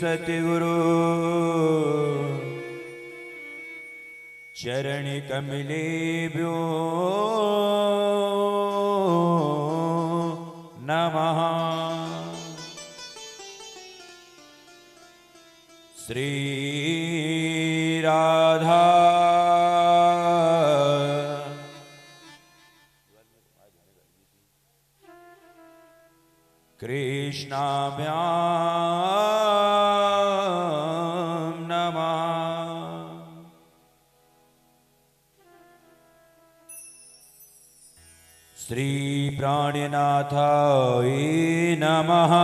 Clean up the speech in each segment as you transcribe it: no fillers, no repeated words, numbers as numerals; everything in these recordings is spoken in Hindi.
सतगुरु चरण कमलेभ्यो नमः। श्री राधा कृष्णाभ्यां नमः। श्री प्राणनाथाय नमः।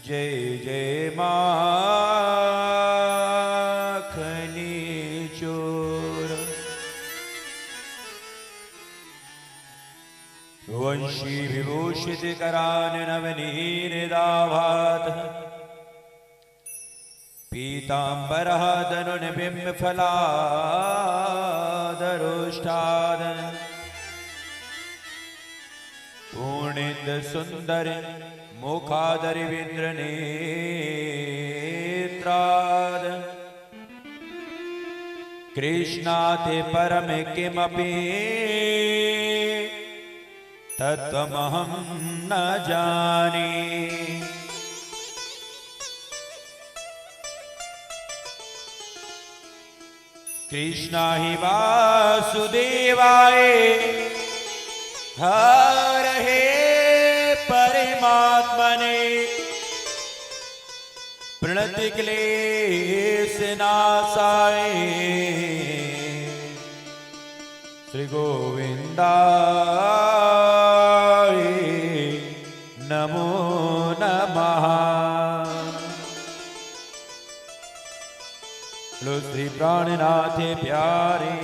जय जय माखनी चोर वंशी विभूषित करान नवनीरदाभात पीतांबरः धनुन बिंब फलाधरोष्ठाद पूर्णिंद सुंदर मुखादरविंद्र नेत्राद कृष्णाते परम किमपि तत्त्वमहं न जाने। कृष्णा हि वासुदेवाय हरहे परमात्मने प्रणति क्लेश नाशाय श्री गोविंदाय नमो नमः। लो श्री प्राणनाथ प्यारे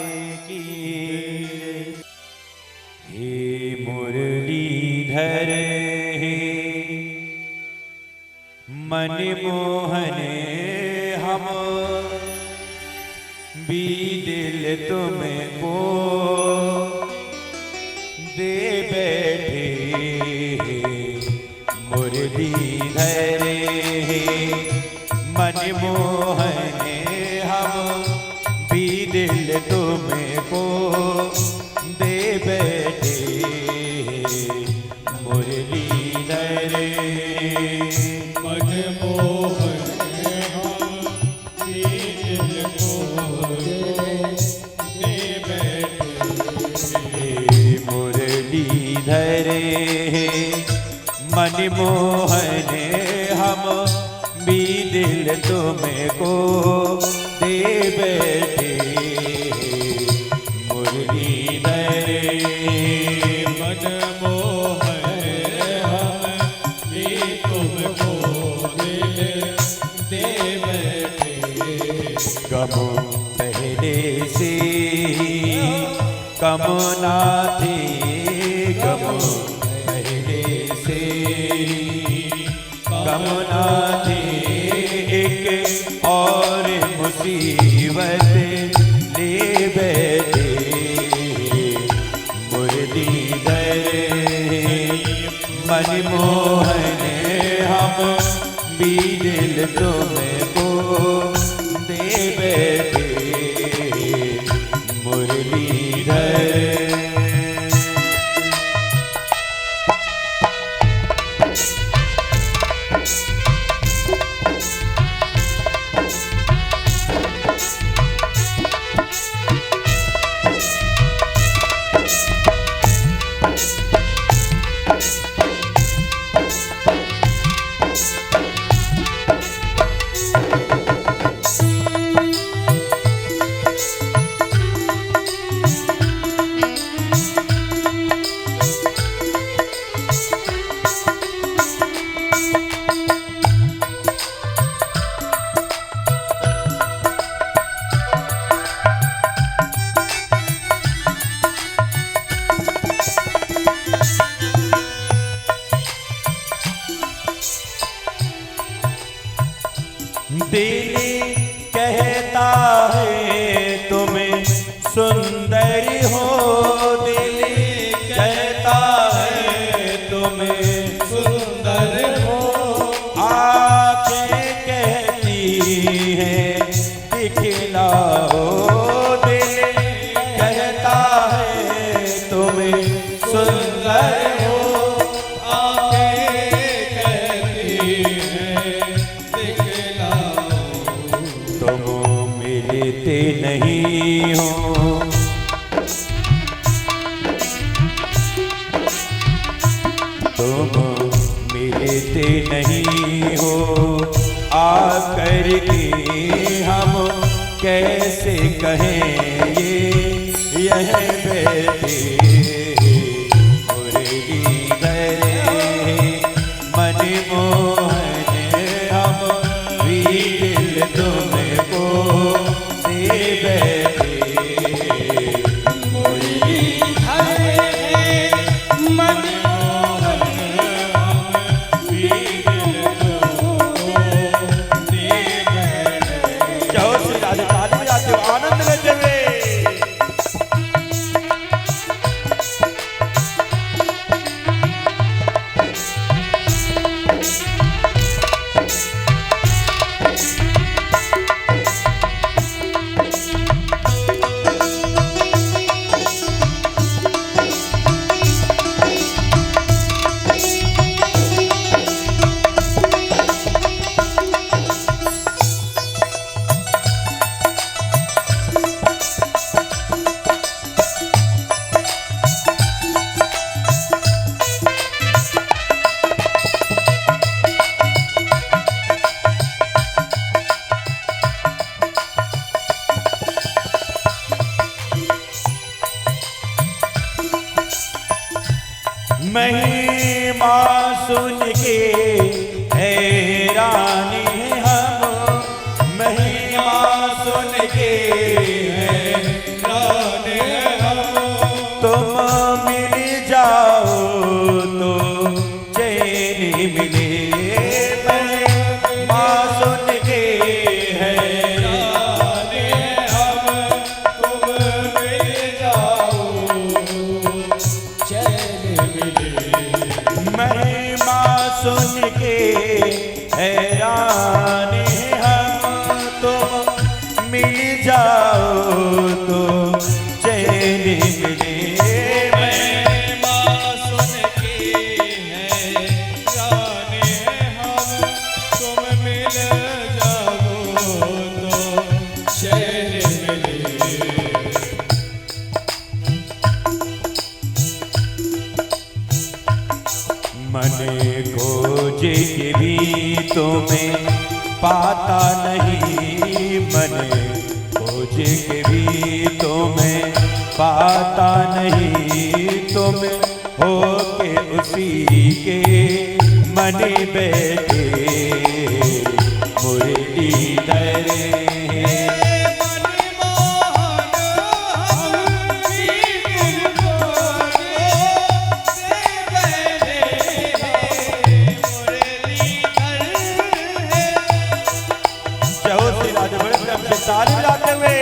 की। हे मुरलीधर मन मोहने हम भी दिल तुमको दे बैठे। मुरलीधर मन मोहने हम भी दिल तुमको दे बैठे। मुरलीधर धरे मन मोहने हम भी दिल तुमको दे बैठे। मुरलीधर मन मोहने हम भी तुमको दिल दे बैठे। गम पहले से कम ना थी, गम पहले से कम ना थी। एक और मुसीबत ले बैठे। मुरलीधर मन मोहने हम भी दिल तुमको दे बैठे। मुरलीधर दिल कहता है तुम्हें सुंदरी हो, दिल कहता है तुम्हें सुंदर हो, आंखें कहती हैं दिखलाओ, दिल कहता है तुम्हें सुंदर हो, आंखें कहती हैं दिखलाओ। तुम मिलते नहीं हो, तुम मिलते नहीं हो, आकर के हम कैसे कहें ये यह बैठे मुर्गी धरे मन मोहन, हम भी दिल तुमको दे बैठे मुर्गी धरे मन आनंद लेते हुए। महिमा सुन के हैरान हम, महिमा सुन के हैरान हम, तुम मिल जाओ तो चैन मिले, महिमा सुन के हैरान हम, तुम मिल जाओ चैन मिले, महिमा सुन के हैरान हम, तुम मिल जाओ तो चैन मिले, महिमा सुन के हैरान हम, तुम मिल जाओ तो चैन मिले। मन खोजे के भी तुम्हें पाता नहीं, मन खोजे के भी तुम्हें पाता नहीं, तुम हो के उसी के मन बैठे मुरली धरे ताली लाते हुए।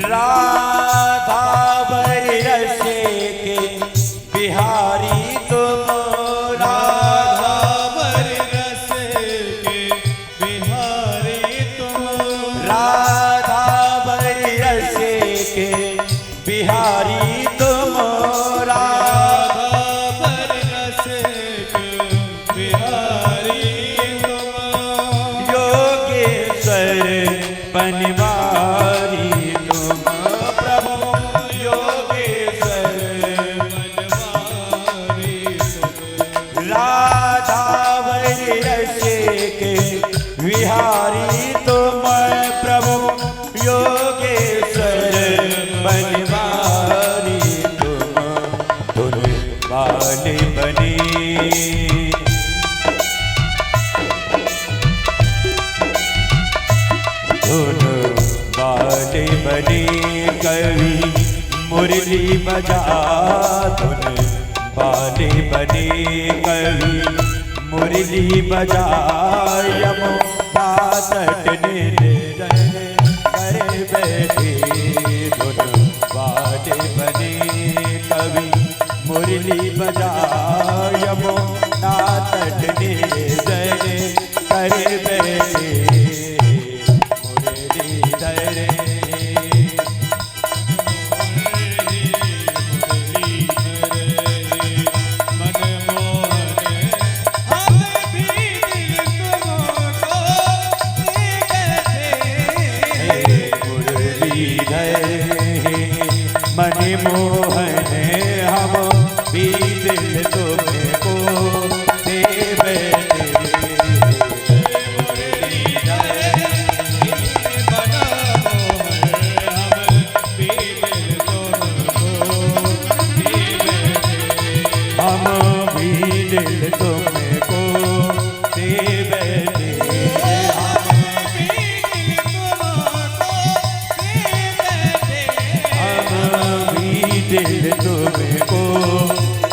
राधा भरी रस के बिहारी तुम, राधा भरी रस के बिहारी तुम, बनवारी तुम प्रभु योगेश्वर बनवारी राधा वरी रसिक विहारी तुम प्रभु योगेश्वर बनवारी तुम वाले बने बाले बने कवि मुरली बजा धुन बाले बने कवि मुरली बजा यमुना तट कर बैठे धुन बाले बने कवि मुरली बजा यमुना तट कर बैठे मोहन हम भी दिल तुमको दे बैठे हम भी दिल तुमको दे बैठे दिल तुमको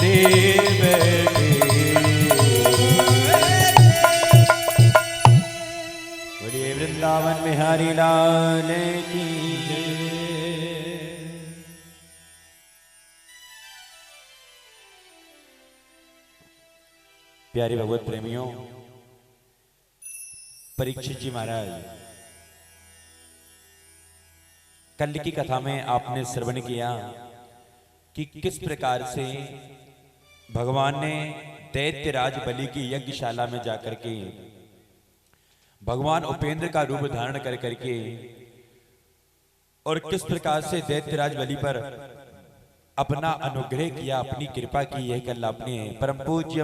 दे बैठे। बोलिए वृंदावन बिहारी लाल की जय। प्यारे भगवत प्रेमियों, परीक्षित जी महाराज कल की कथा में आपने श्रवण किया कि किस प्रकार से भगवान ने दैत्यराज बलि की यज्ञशाला में जाकर के भगवान उपेंद्र का रूप धारण कर करके और किस प्रकार से दैत्यराज बलि पर अपना अनुग्रह किया, अपनी कृपा की। यह कल आपने परम पूज्य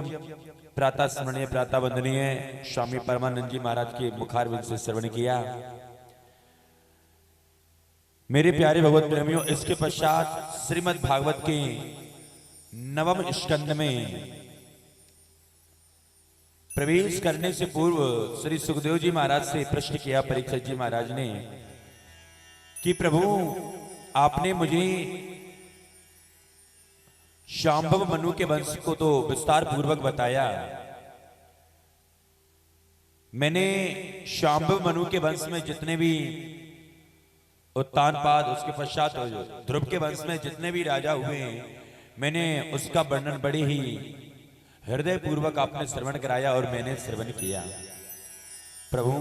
प्रातः स्मरणीय प्रातः वंदनीय स्वामी परमानंद जी महाराज के मुखारविंद से श्रवण किया। मेरे प्यारे भगवत प्रेमियों, इसके पश्चात श्रीमद् भागवत के 9वें स्कंद में प्रवेश करने से पूर्व श्री सुखदेव जी महाराज से प्रश्न किया परीक्षित जी महाराज ने कि प्रभु आपने मुझे शांभव मनु के वंश को तो विस्तार पूर्वक बताया, मैंने शांभव मनु के वंश में जितने भी उत्तानपाद, उसके पश्चात ध्रुव के वंश में जितने भी राजा हुए मैंने उसका वर्णन बड़े ही हृदय पूर्वक आपने श्रवण कराया और मैंने श्रवण किया। प्रभु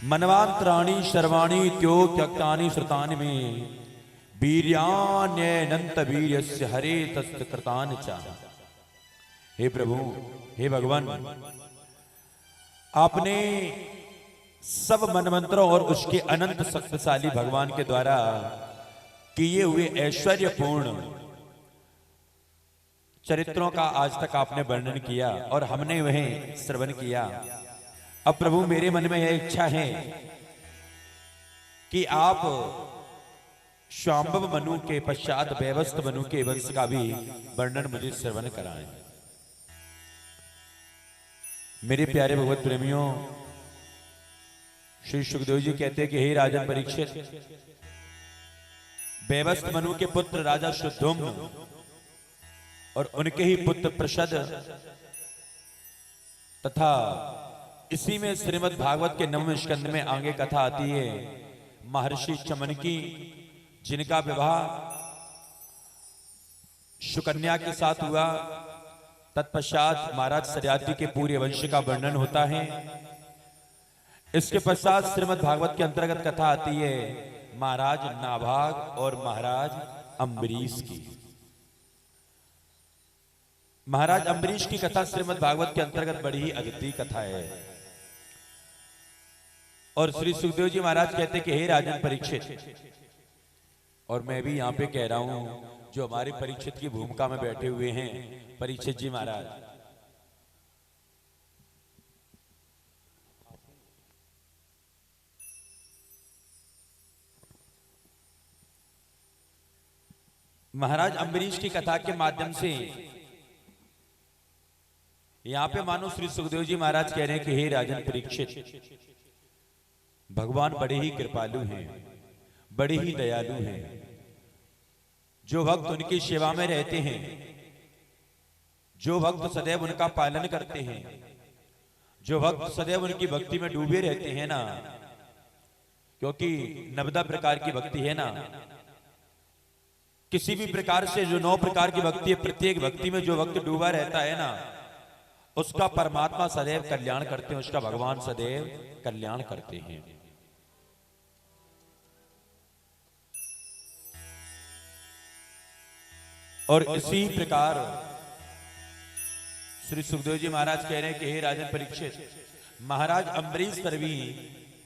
मनवांतराणी सर्वाणी त्यो त्यक्तानि श्रुतानि में वीर्यान्यनंत वीर्यस्य हरे तस्त कृतानि च। हे प्रभु, हे भगवान, आपने सब मनमंत्रों और उसके अनंत शक्तिशाली भगवान के द्वारा किए हुए ऐश्वर्यपूर्ण चरित्रों का आज तक आपने वर्णन किया और हमने वह श्रवण किया। अब प्रभु मेरे मन में यह इच्छा है कि आप शांभव मनु के पश्चात वैवस्वत मनु के वंश का भी वर्णन मुझे श्रवण कराएं। मेरे प्यारे भगवत प्रेमियों, श्री सुखदेव जी कहते हैं कि हे राजन परीक्षित, वैवस्वत मनु के पुत्र राजा शुद्धुम्न और उनके ही पुत्र प्रषद तथा इसी में श्रीमद् भागवत के 9वें स्कंद में आगे कथा आती है महर्षि चमन की, जिनका विवाह सुकन्या के साथ हुआ। तत्पश्चात महाराज सरियाती के पूरे वंश का वर्णन होता है। इसके पश्चात श्रीमद् भागवत के अंतर्गत कथा आती है महाराज नाभाग और महाराज अम्बरीश की। महाराज अम्बरीश की कथा श्रीमद् भागवत के अंतर्गत बड़ी ही अद्वितीय कथा है और श्री सुखदेव जी महाराज कहते कि हे राजन परीक्षित, और मैं भी यहाँ पे कह रहा हूं जो हमारे परीक्षित की भूमिका में बैठे हुए हैं, परीक्षित जी महाराज, महाराज अम्बरीश की कथा के माध्यम से यहां पे मानो श्री सुखदेव जी महाराज कह रहे हैं कि हे राजन परीक्षित, भगवान बड़े ही कृपालु हैं, बड़े ही दयालु हैं। जो भक्त उनकी सेवा में रहते हैं, जो भक्त सदैव उनका पालन करते हैं, जो भक्त सदैव उनकी भक्ति में डूबे रहते हैं ना, क्योंकि 90 प्रकार की भक्ति है ना, किसी भी प्रकार से जो 9 प्रकार की भक्ति है, प्रत्येक भक्ति में जो भक्त डूबा रहता है ना, उसका परमात्मा सदैव कल्याण करते हैं, उसका भगवान सदैव कल्याण करते हैं। और इसी प्रकार श्री सुखदेव जी महाराज कह रहे हैं कि हे राजन परीक्षित, महाराज अम्बरीश पर भी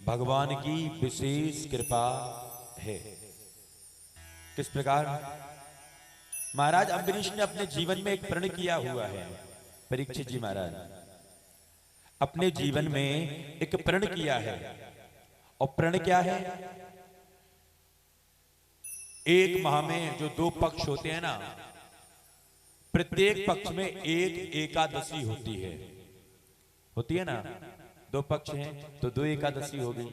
भगवान की विशेष कृपा है। किस प्रकार? महाराज अम्बरीश ने अपने जीवन में एक प्रण किया हुआ है। परीक्षित जी महाराज अपने जीवन में एक प्रण किया है, और प्रण क्या है? एक माह में जो 2 पक्ष होते हैं ना, प्रत्येक पक्ष में एक एकादशी होती है ना, 2 पक्ष हैं तो 2 एकादशी हो गई।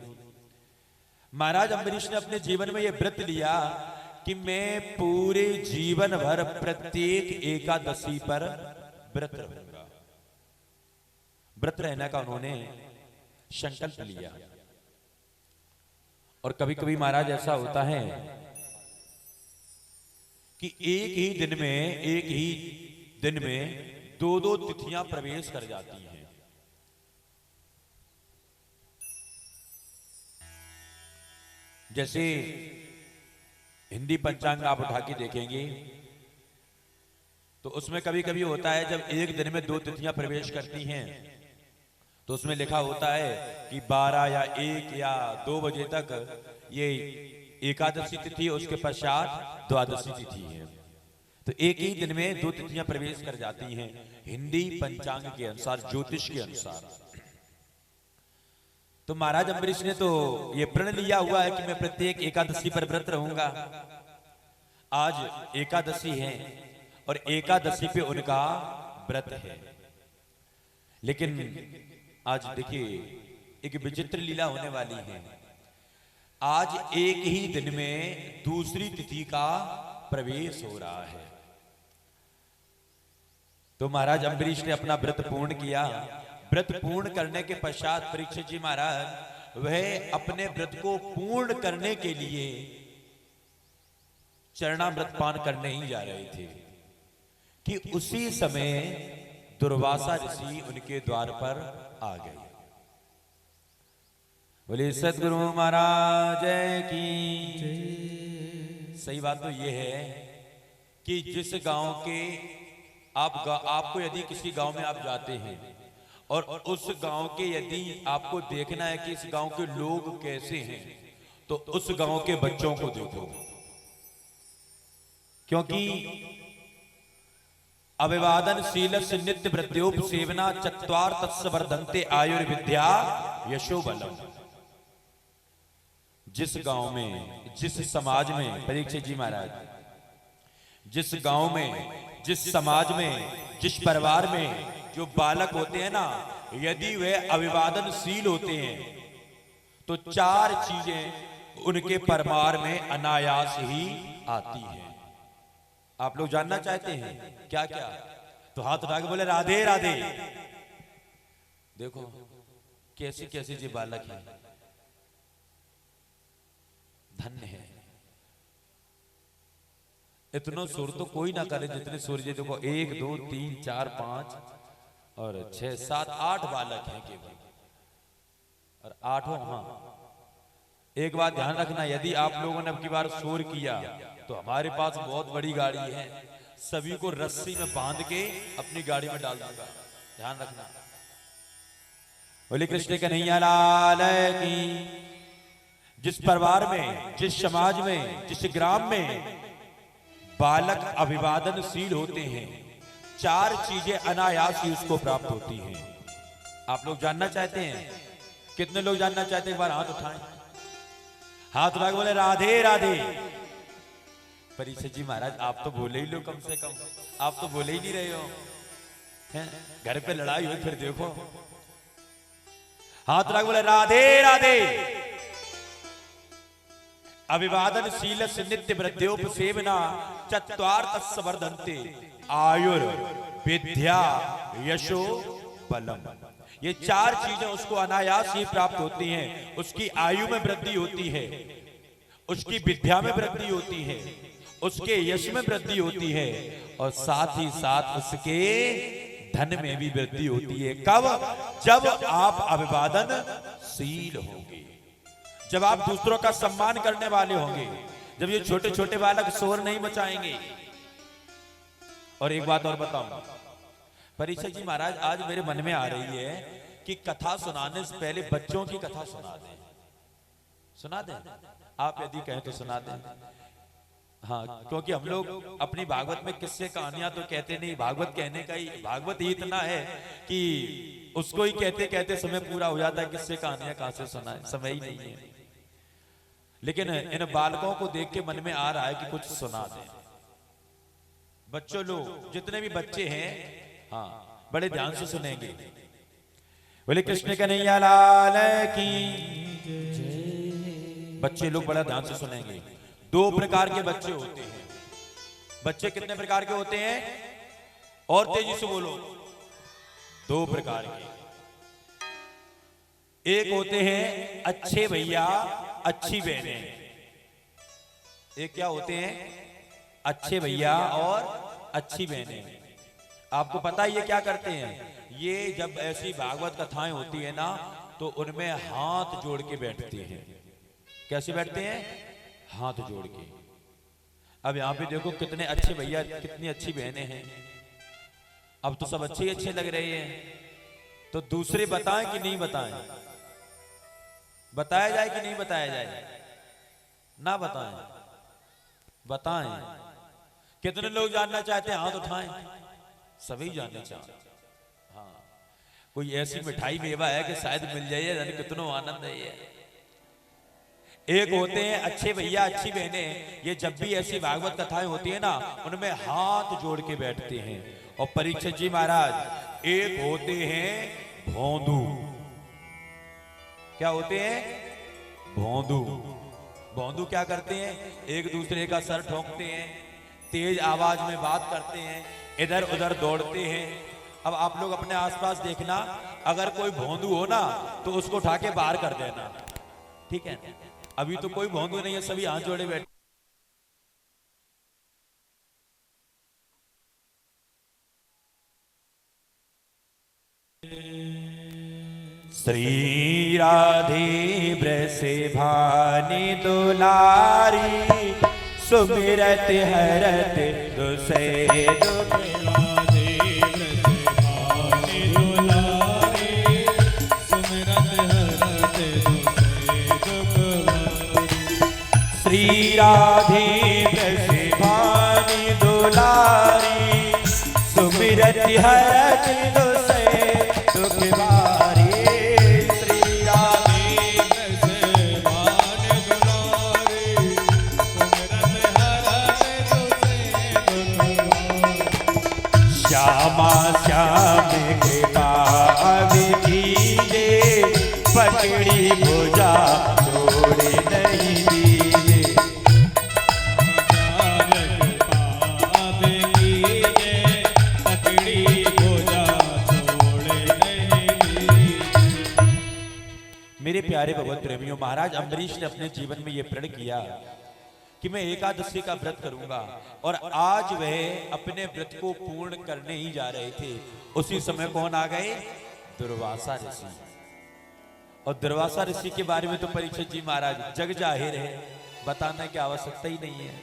महाराज अम्बरीश ने अपने जीवन में यह व्रत लिया कि मैं पूरे जीवन भर प्रत्येक एकादशी पर व्रत रहूंगा। व्रत रहने का उन्होंने संकल्प लिया। और कभी कभी महाराज ऐसा होता है कि एक ही दिन में 2-2 तिथियां प्रवेश कर जाती हैं। जैसे हिंदी पंचांग आप उठा के देखेंगे तो उसमें कभी कभी होता है जब एक दिन में 2 तिथियां प्रवेश करती हैं तो उसमें लिखा होता है कि 12 या 1 या 2 बजे तक ये एकादशी तिथि, उसके पश्चात द्वादशी तिथि है। तो एक ही दिन में 2 तिथियां प्रवेश कर जाती हैं हिंदी पंचांग के अनुसार, ज्योतिष के अनुसार। तो महाराज अम्बरीश ने तो ये प्रण लिया हुआ है कि मैं प्रत्येक एकादशी पर व्रत रहूंगा। आज एकादशी है और एकादशी पे उनका व्रत है। लेकिन आज देखिए एक विचित्र लीला होने वाली है। आज एक ही दिन में दूसरी तिथि का प्रवेश हो रहा है। तो महाराज अम्बरीश ने अपना व्रत पूर्ण किया। व्रत पूर्ण करने के पश्चात परीक्षित जी महाराज वह अपने व्रत को पूर्ण करने के लिए चरणामृत पान करने ही जा रहे थे कि उसी समय दुर्वासा ऋषि उनके द्वार पर आ गए। बोले सद्गुरु महाराज की। सही बात तो यह है कि जिस गांव के आपको यदि किसी गांव में आप जाते हैं और उस गांव के यदि आपको देखना है कि इस गांव के लोग कैसे हैं तो उस गांव के बच्चों को देखो, क्योंकि अभिवादनशीलस्य नित्य वृद्ध्योप सेवना चत्वार तत्सवर्धन्ते आयुर्विद्या यशो बलम। जिस गांव में, जिस समाज में, परीक्षित जी महाराज, जिस गांव में, जिस समाज में, जिस परिवार में जो बालक होते हैं ना, यदि वे अभिवादनशील होते हैं तो 4 चीजें उनके परिवार में अनायास ही आती हैं। आप लोग जानना चाहते हैं क्या क्या? तो हाथ उठा के बोले राधे राधे। देखो कैसी कैसी जी बालक है, धन्य है। इतना सुर तो कोई ना करे जितने सूर्य। देखो 1 2 3 4 5 और 6 7 8 बालक हैं केवल, और 8 हाँ। एक बात ध्यान रखना, यदि आप लोगों ने अब की बार शोर किया तो हमारे पास बहुत बड़ी गाड़ी है, सभी को रस्सी में बांध के अपनी गाड़ी में डाल दूंगा। ध्यान रखना। बोले कृष्ण कन्हैया लाल की। जिस परिवार में, जिस समाज में, जिस ग्राम में बालक अभिवादनशील होते हैं, 4 चीजें अनायास ही उसको प्राप्त होती हैं। आप लोग जानना चाहते हैं? कितने लोग जानना चाहते हैं? एक बार हाथ उठाएं, हाथ उठा के बोले राधे राधे। परीक्षित जी महाराज आप तो बोले ही लो, कम से कम आप तो बोले ही नहीं रहे हो हैं? घर पे लड़ाई हो फिर देखो। हाथ उठा के बोले राधे राधे। अभिवादनशील नित्य वृद्ध्योपसेवना चत्वार्थ वर्धन्ते आयुर विद्या यशो बलम। ये 4 चीजें उसको अनायास ही प्राप्त होती हैं। उसकी आयु में वृद्धि होती है, उसकी विद्या में वृद्धि होती है, उसके यश में वृद्धि होती है, और साथ ही साथ उसके धन में भी वृद्धि होती है। कब? जब आप अभिवादनशील होंगे, जब आप दूसरों का सम्मान करने वाले होंगे, जब ये छोटे छोटे बालक शोर नहीं मचाएंगे। और एक बात और बताऊं, परीक्षित जी महाराज आज मेरे मन में आ रही है कि कथा सुनाने से पहले बच्चों की कथा सुना दें। सुना दें? आप यदि कहें तो सुना दें। हाँ, क्योंकि हम लोग अपनी भागवत में किस्से कहानियां तो कहते नहीं। भागवत कहने का ही, भागवत ही इतना है कि उसको ही कहते कहते समय पूरा हो जाता है। किस्से कहानियां कहां से सुनाए, समय ही नहीं है। लेकिन इन बालकों को देख के मन में आ रहा है कि कुछ सुना दें। बच्चों लोग, जितने भी बच्चे हैं, हाँ बड़े ध्यान से सुनेंगे। बोले कृष्ण कन्हैया लाल की। बच्चे लोग बड़ा ध्यान से सुनेंगे। 2 प्रकार के बच्चे होते हैं। बच्चे कितने प्रकार के होते हैं? और तेजी से बोलो। 2 प्रकार के। एक होते हैं अच्छे भैया अच्छी बहनें। एक क्या होते हैं? अच्छे भैया और अच्छी बहनें। आपको पता है ये क्या करते हैं? ये जब ऐसी भागवत कथाएं होती है ना, तो उनमें हाथ जोड़ के बैठते हैं। कैसे बैठते हैं? हाथ जोड़ के। अब यहां पे देखो कितने अच्छे भैया, कितनी अच्छी बहनें हैं। अब तो सब अच्छे अच्छे लग रहे हैं। तो दूसरे बताएं कि नहीं बताएं? बताया जाए कि नहीं बताया जाए? ना बताएं, बताएं। कितने लोग जानना चाहते हैं? हाथ उठाएं। सभी जानना चाहते। हाँ, कोई ऐसी मिठाई मेवा है कि शायद मिल जाए, कितना आनंद है ये। एक होते हैं अच्छे भैया अच्छी बहनें। ये जब भी ऐसी भागवत कथाएं होती है ना, उनमें हाथ जोड़ के बैठते हैं। और परीक्षित जी महाराज एक होते हैं भोंदू। क्या होते हैं? भोंदू। भोंदू क्या करते हैं? एक दूसरे का सर ठोकते हैं, तेज आवाज में बात करते हैं, इधर उधर दौड़ते हैं। अब आप लोग अपने आसपास देखना, अगर कोई भोंदू हो ना तो उसको उठा के बाहर कर देना, ठीक है? अभी तो कोई भोंदू नहीं है, सभी हाथ जोड़े बैठे। श्री राधे ब्रसे भानी दुलारी, सुमिरत हरत दुसे दुख। श्री राधे ब्रसे भानी दुलारी, सुमिरत हरत दुसे दुख बारी। श्री राधे ब्रसे भानी दुलारी, सुमिरत हरत दुसे दुख बारी। श्यामा श्याम कृपा अविकीजे, पकड़ी भुजा छोड़े नहीं दीजे। मेरे प्यारे भगवत प्रेमियों, महाराज अम्बरीश ने अपने जीवन में यह प्रण किया कि मैं एकादशी का व्रत करूंगा, और आज वह अपने व्रत को पूर्ण करने ही जा रहे थे। उसी समय कौन आ गए? दुर्वासा ऋषि। और दुर्वासा ऋषि के बारे में तो परीक्षित जी महाराज जग जाहिर है, बताने की आवश्यकता ही नहीं है।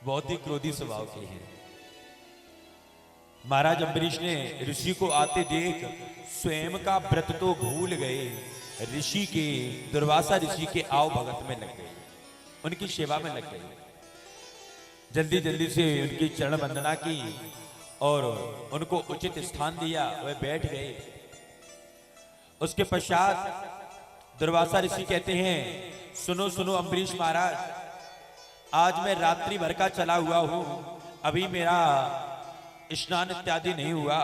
बहुत ही क्रोधी स्वभाव के हैं। महाराज अम्बरीश ने ऋषि को आते देख स्वयं का व्रत तो भूल गए, ऋषि के दुर्वासा ऋषि के आव भगत में लग गए, उनकी सेवा में लग गए। जल्दी जल्दी से उनकी चरण वंदना की और उनको उचित स्थान दिया, वह बैठ गए। उसके पश्चात दुर्वासा ऋषि कहते हैं, सुनो सुनो अम्बरीश महाराज, आज मैं रात्रि भर का चला हुआ हूं, अभी मेरा स्नान इत्यादि नहीं हुआ,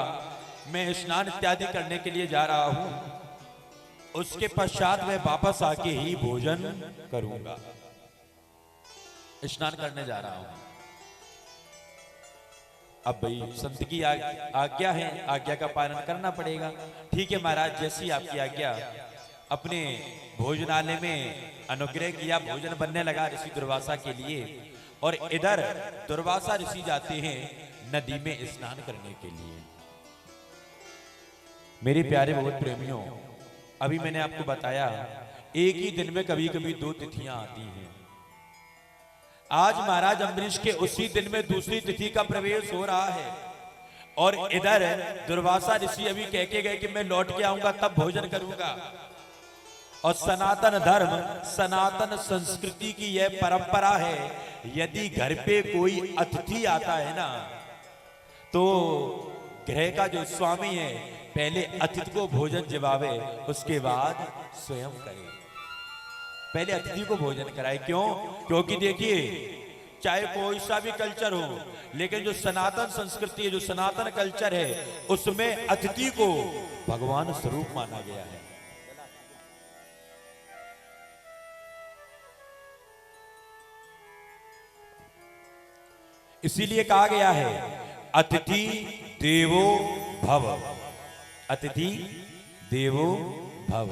मैं स्नान इत्यादि करने के लिए जा रहा हूं, उसके पश्चात मैं वापस आके ही भोजन करूंगा, स्नान करने जा रहा हूं। अब भाई संत की आज्ञा है, आज्ञा का पालन करना पड़ेगा। ठीक है महाराज, जैसी आपकी आज्ञा। अपने भोजनालय में अनुग्रह किया, भोजन बनने लगा ऋषि दुर्वासा के लिए। और इधर दुर्वासा ऋषि जाते हैं नदी में स्नान करने के लिए। मेरे प्यारे भगवत प्रेमियों, अभी मैंने आपको बताया एक ही दिन में कभी कभी 2 तिथियां आती हैं। आज महाराज अम्बरीश के उसी दिन में दूसरी तिथि का प्रवेश हो रहा है और इधर दुर्वासा ऋषि अभी कह के गए कि मैं लौट के आऊंगा तब भोजन करूंगा। और सनातन धर्म, सनातन संस्कृति की यह परंपरा है, यदि घर पे कोई अतिथि आता है ना, तो गृह का जो स्वामी है पहले अतिथि को भोजन जिवावे, उसके बाद स्वयं करे। पहले अतिथि को भोजन कराए। क्यों? क्योंकि देखिए, चाहे कोई सा भी कल्चर हो, लेकिन जो सनातन संस्कृति है, जो सनातन कल्चर है, उसमें अतिथि को भगवान स्वरूप माना गया है। इसीलिए कहा गया है अतिथि देवो भव, अतिथि देवो भव।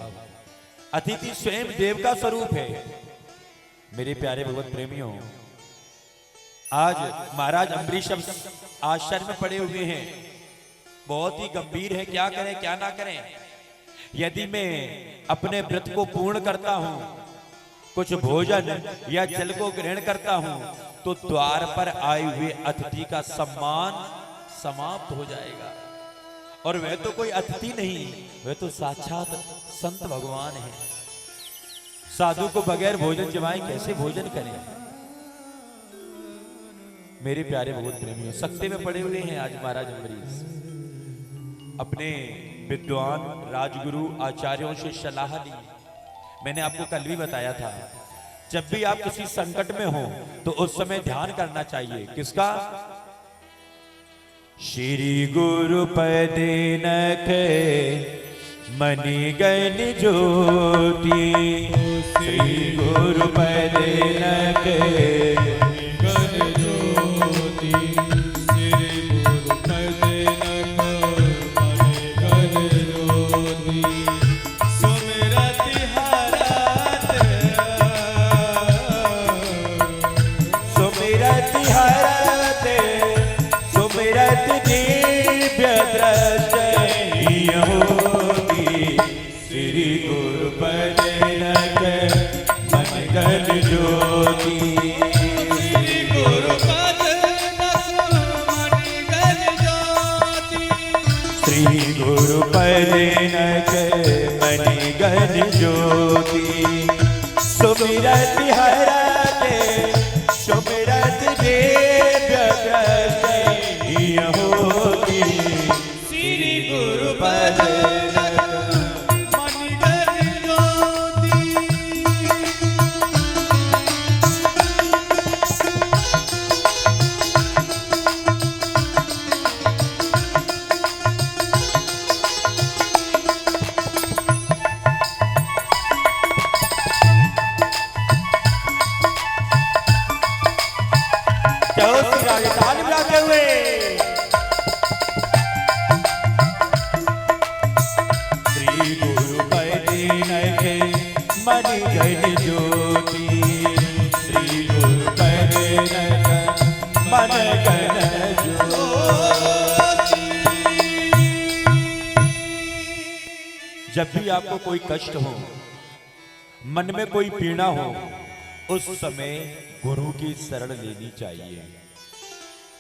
अतिथि स्वयं देव का स्वरूप है। मेरे प्यारे भगवत प्रेमियों, आज महाराज अम्बरीश आश्चर्य में पड़े हुए हैं, बहुत ही गंभीर है, क्या करें क्या ना करें। यदि मैं अपने व्रत को पूर्ण करता हूं, कुछ भोजन या जल को ग्रहण करता हूं, तो द्वार पर आए हुए अतिथि का सम्मान समाप्त हो जाएगा। और वह तो कोई अतिथि नहीं, वह तो साक्षात संत भगवान है। साधु को बगैर भोजन जमाए कैसे भोजन करें। मेरे प्यारे भगवत प्रेमियों, सत्ते में पड़े हुए हैं आज महाराज अम्बरीश। अपने विद्वान राजगुरु आचार्यों से सलाह ली। मैंने आपको कल भी बताया था, जब भी आप किसी संकट में हो तो उस समय ध्यान करना चाहिए। किसका? श्री गुरु पद नखे मणिगण ज्योति, श्री गुरु पद नखे मणिगण ज्योति, श्री गुरु पद नखे मणिगण ज्योति, सुमिरति हरत, सुमिरति हरत, सुमिरति दिव्य दृष्टि होती, श्री गुरु पद नखे मणिगण ज्योति, श्री गुरु पद नखे मणिगण ज्योति, श्री गुरु पद नखे मणिगण ज्योति, सुमिरति हरते सुमिरति दिव्य दृष्टि होती, श्री गुरु पद मणिगण ज्योति। ताली बजाते हुए श्री गुरु पद नखे मणिगण ज्योति, श्री गुरु पद नखे मणिगण ज्योति। जब भी आपको कोई कष्ट हो, मन में कोई पीड़ा हो, उस समय गुरु की शरण लेनी चाहिए।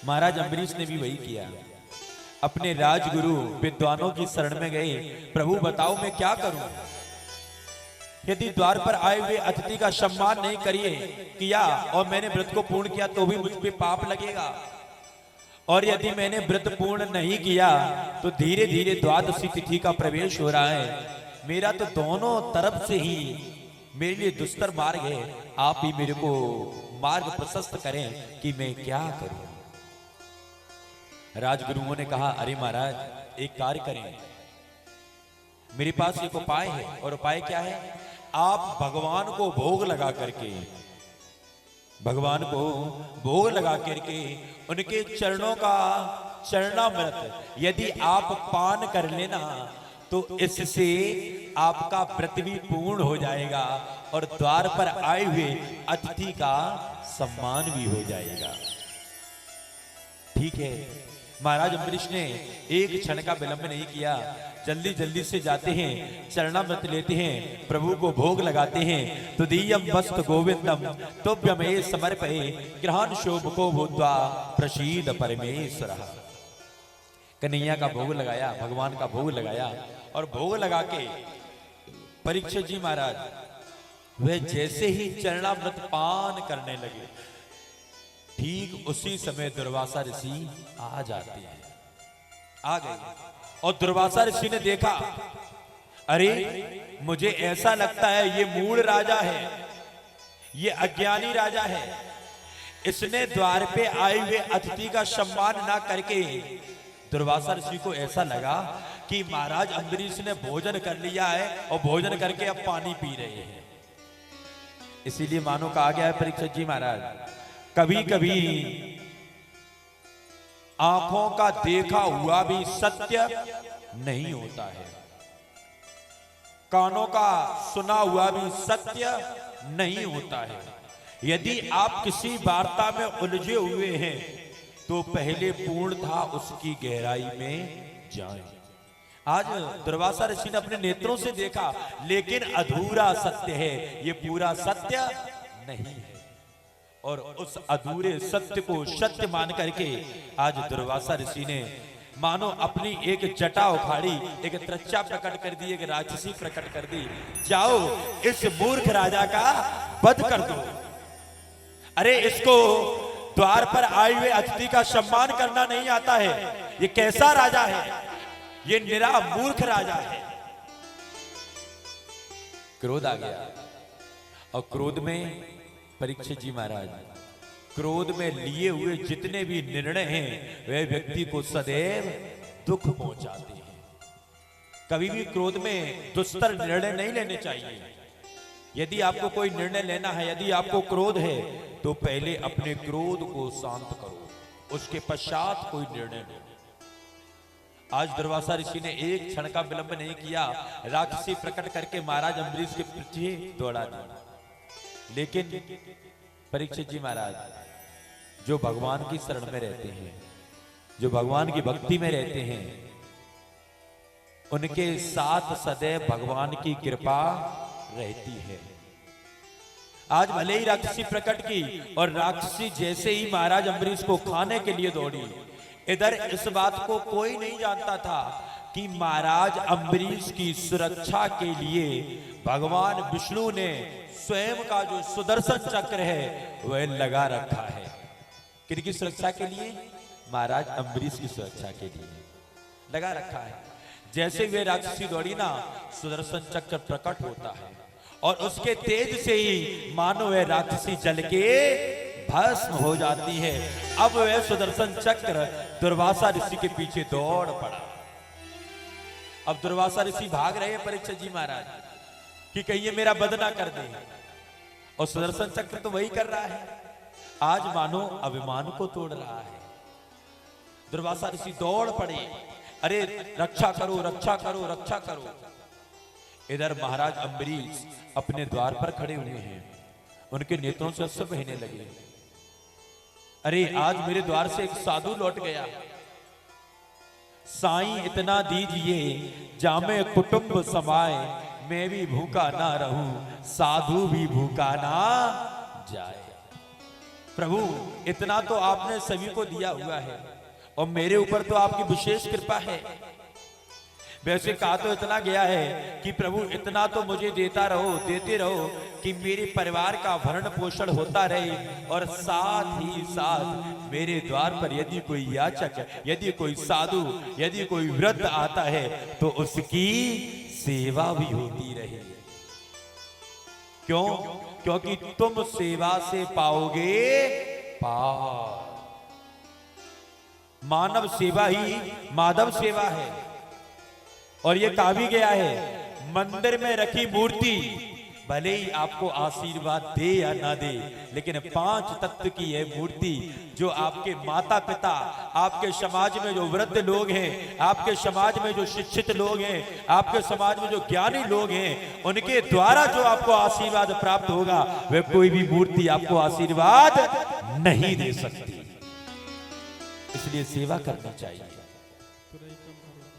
महाराज अम्बरीश ने भी वही किया। अपने राजगुरु विद्वानों की शरण में गए, प्रभु बताओ मैं क्या करूं? यदि द्वार पर आए हुए अतिथि का सम्मान नहीं किया और मैंने व्रत को पूर्ण किया तो भी मुझ पे पाप लगेगा, और यदि मैंने व्रत पूर्ण नहीं किया तो धीरे धीरे द्वादशी तिथि का प्रवेश हो रहा है, मेरा तो दोनों तरफ से ही मेरे लिए दुस्तर मार्ग है। आप ही मेरे को मार्ग प्रशस्त करें कि मैं क्या करूं। राजगुरुओं ने कहा, अरे महाराज एक कार्य करें, मेरे पास एक उपाय है। और उपाय क्या है? आप भगवान को भोग लगा करके, भगवान को भोग लगा करके उनके चरणों का चरणामृत यदि आप पान कर लेना तो इससे आपका व्रत भी पूर्ण हो जाएगा और द्वार पर आए हुए अतिथि का सम्मान भी हो जाएगा। ठीक है, महाराज अम्बरीश ने एक क्षण का विलंब नहीं किया, जल्दी जल्दी से जाते हैं, चरणामृत लेते हैं, प्रभु को भोग लगाते हैं। तुदीयम वस्त गोविंदम तुभ्यमे समर्पये ग्रहण शोभको भूत्वा प्रसीद परमेश्वर। कन्हैया का भोग लगाया, भगवान का भोग लगाया, और भोग लगा के परीक्षित जी महाराज वह जैसे ही चरणामृत पान करने लगे, ठीक उसी समय दुर्वासा ऋषि आ जाते हैं। आ गए और दुर्वासा ऋषि ने देखा, अरे मुझे ऐसा लगता है ये मूढ़ राजा है, ये अज्ञानी राजा है, इसने द्वार पे आए हुए अतिथि का सम्मान ना करके। दुर्वासा ऋषि को ऐसा लगा कि महाराज अम्बरीश ने भोजन कर लिया है और भोजन करके अब पानी पी रहे हैं। इसीलिए मानो कहा गया है परीक्षित जी महाराज, कभी कभी आंखों का देखा हुआ भी सत्य नहीं होता है, कानों का सुना हुआ भी सत्य नहीं होता है। यदि आप किसी वार्ता में उलझे हुए हैं तो पहले पूर्णतः उसकी गहराई में जाएं। आज दुर्वासा ऋषि ने अपने नेत्रों से देखा, लेकिन अधूरा सत्य है, ये पूरा सत्य नहीं है। और उस अधूरे सत्य को सत्य मान करके आज दुर्वासा ऋषि ने मानो अपनी एक जटा उखाड़ी, एक त्रच्चा प्रकट कर दी, एक राक्षसी प्रकट कर दी। जाओ इस मूर्ख राजा का वध कर दो। अरे इसको द्वार पर आए हुए अतिथि का सम्मान करना नहीं आता है, ये कैसा राजा है, ये निरा मूर्ख राजा है। क्रोध आ गया और क्रोध में परीक्षित जी महाराज, क्रोध में लिए हुए जितने भी निर्णय हैं वे व्यक्ति को सदैव दुख पहुंचाते हैं। कभी भी क्रोध में दुस्तर निर्णय नहीं लेने चाहिए। यदि आपको कोई निर्णय लेना है, यदि आपको क्रोध है तो पहले अपने क्रोध को शांत करो, उसके पश्चात कोई निर्णय लो। आज दुर्वासा ऋषि ने एक क्षण का विलंब नहीं किया, राक्षसी प्रकट करके महाराज अम्बरीश के पीछे दौड़ा दिया। लेकिन परीक्षित जी महाराज जो भगवान की शरण में रहते हैं, जो भगवान की भक्ति में रहते हैं, उनके साथ सदैव भगवान की कृपा रहती है। आज भले ही राक्षसी प्रकट की और राक्षसी जैसे ही महाराज अम्बरीश को खाने के लिए दौड़ी, इधर इस बात को कोई नहीं जानता था कि महाराज अम्बरीश की सुरक्षा के लिए भगवान विष्णु ने स्वयं का जो सुदर्शन चक्र है वह लगा रखा है। किसकी सुरक्षा के लिए? महाराज अम्बरीश की सुरक्षा के लिए लगा रखा है। जैसे वे राक्षसी दौड़ी ना, सुदर्शन चक्र प्रकट होता है और उसके तेज से ही मानो वह राक्षसी जल के भस्म हो जाती है। अब वह सुदर्शन चक्र दुर्वासा ऋषि के पीछे दौड़ पड़ा। अब दुर्वासा ऋषि भाग रहे हैं परीक्षित जी महाराज कि कहीं ये मेरा वध ना कर दे, और सुदर्शन चक्र तो वही कर रहा है, आज मानो अभिमान को तोड़ रहा है। दुर्वासा ऋषि दौड़ पड़े, अरे रक्षा करो रक्षा करो रक्षा करो। इधर महाराज अम्बरीश अपने द्वार पर खड़े हुए हैं, उनके नेत्रों से अश्रु बहने लगे। अरे आज मेरे द्वार से एक साधु लौट गया, साईं इतना दीजिए जामे कुटुंब समाए, मैं भी भूखा ना रहूं साधु भी भूखा ना जाए। प्रभु इतना तो आपने सभी को दिया हुआ है, और मेरे ऊपर तो आपकी विशेष कृपा है। वैसे कहा तो इतना गया है कि प्रभु इतना तो मुझे देते रहो कि मेरे परिवार का भरण पोषण होता रहे, और साथ ही साथ मेरे द्वार पर यदि कोई याचक, यदि कोई साधु, यदि कोई वृद्ध आता है तो उसकी सेवा भी होती रहे। क्यों? क्योंकि तुम सेवा से पाओगे पार। मानव सेवा ही माधव सेवा है। और ये कहा भी गया है, मंदिर में रखी मूर्ति भले ही आपको आशीर्वाद दे या ना दे, लेकिन 5 तत्व की है मूर्ति, जो आपके माता पिता, आपके समाज में जो वृद्ध लोग हैं, आपके समाज में जो शिक्षित लोग हैं, आपके समाज में जो ज्ञानी लोग हैं, उनके द्वारा जो आपको आशीर्वाद प्राप्त होगा, वह कोई भी मूर्ति आपको आशीर्वाद नहीं दे सकती। इसलिए सेवा करनी चाहिए,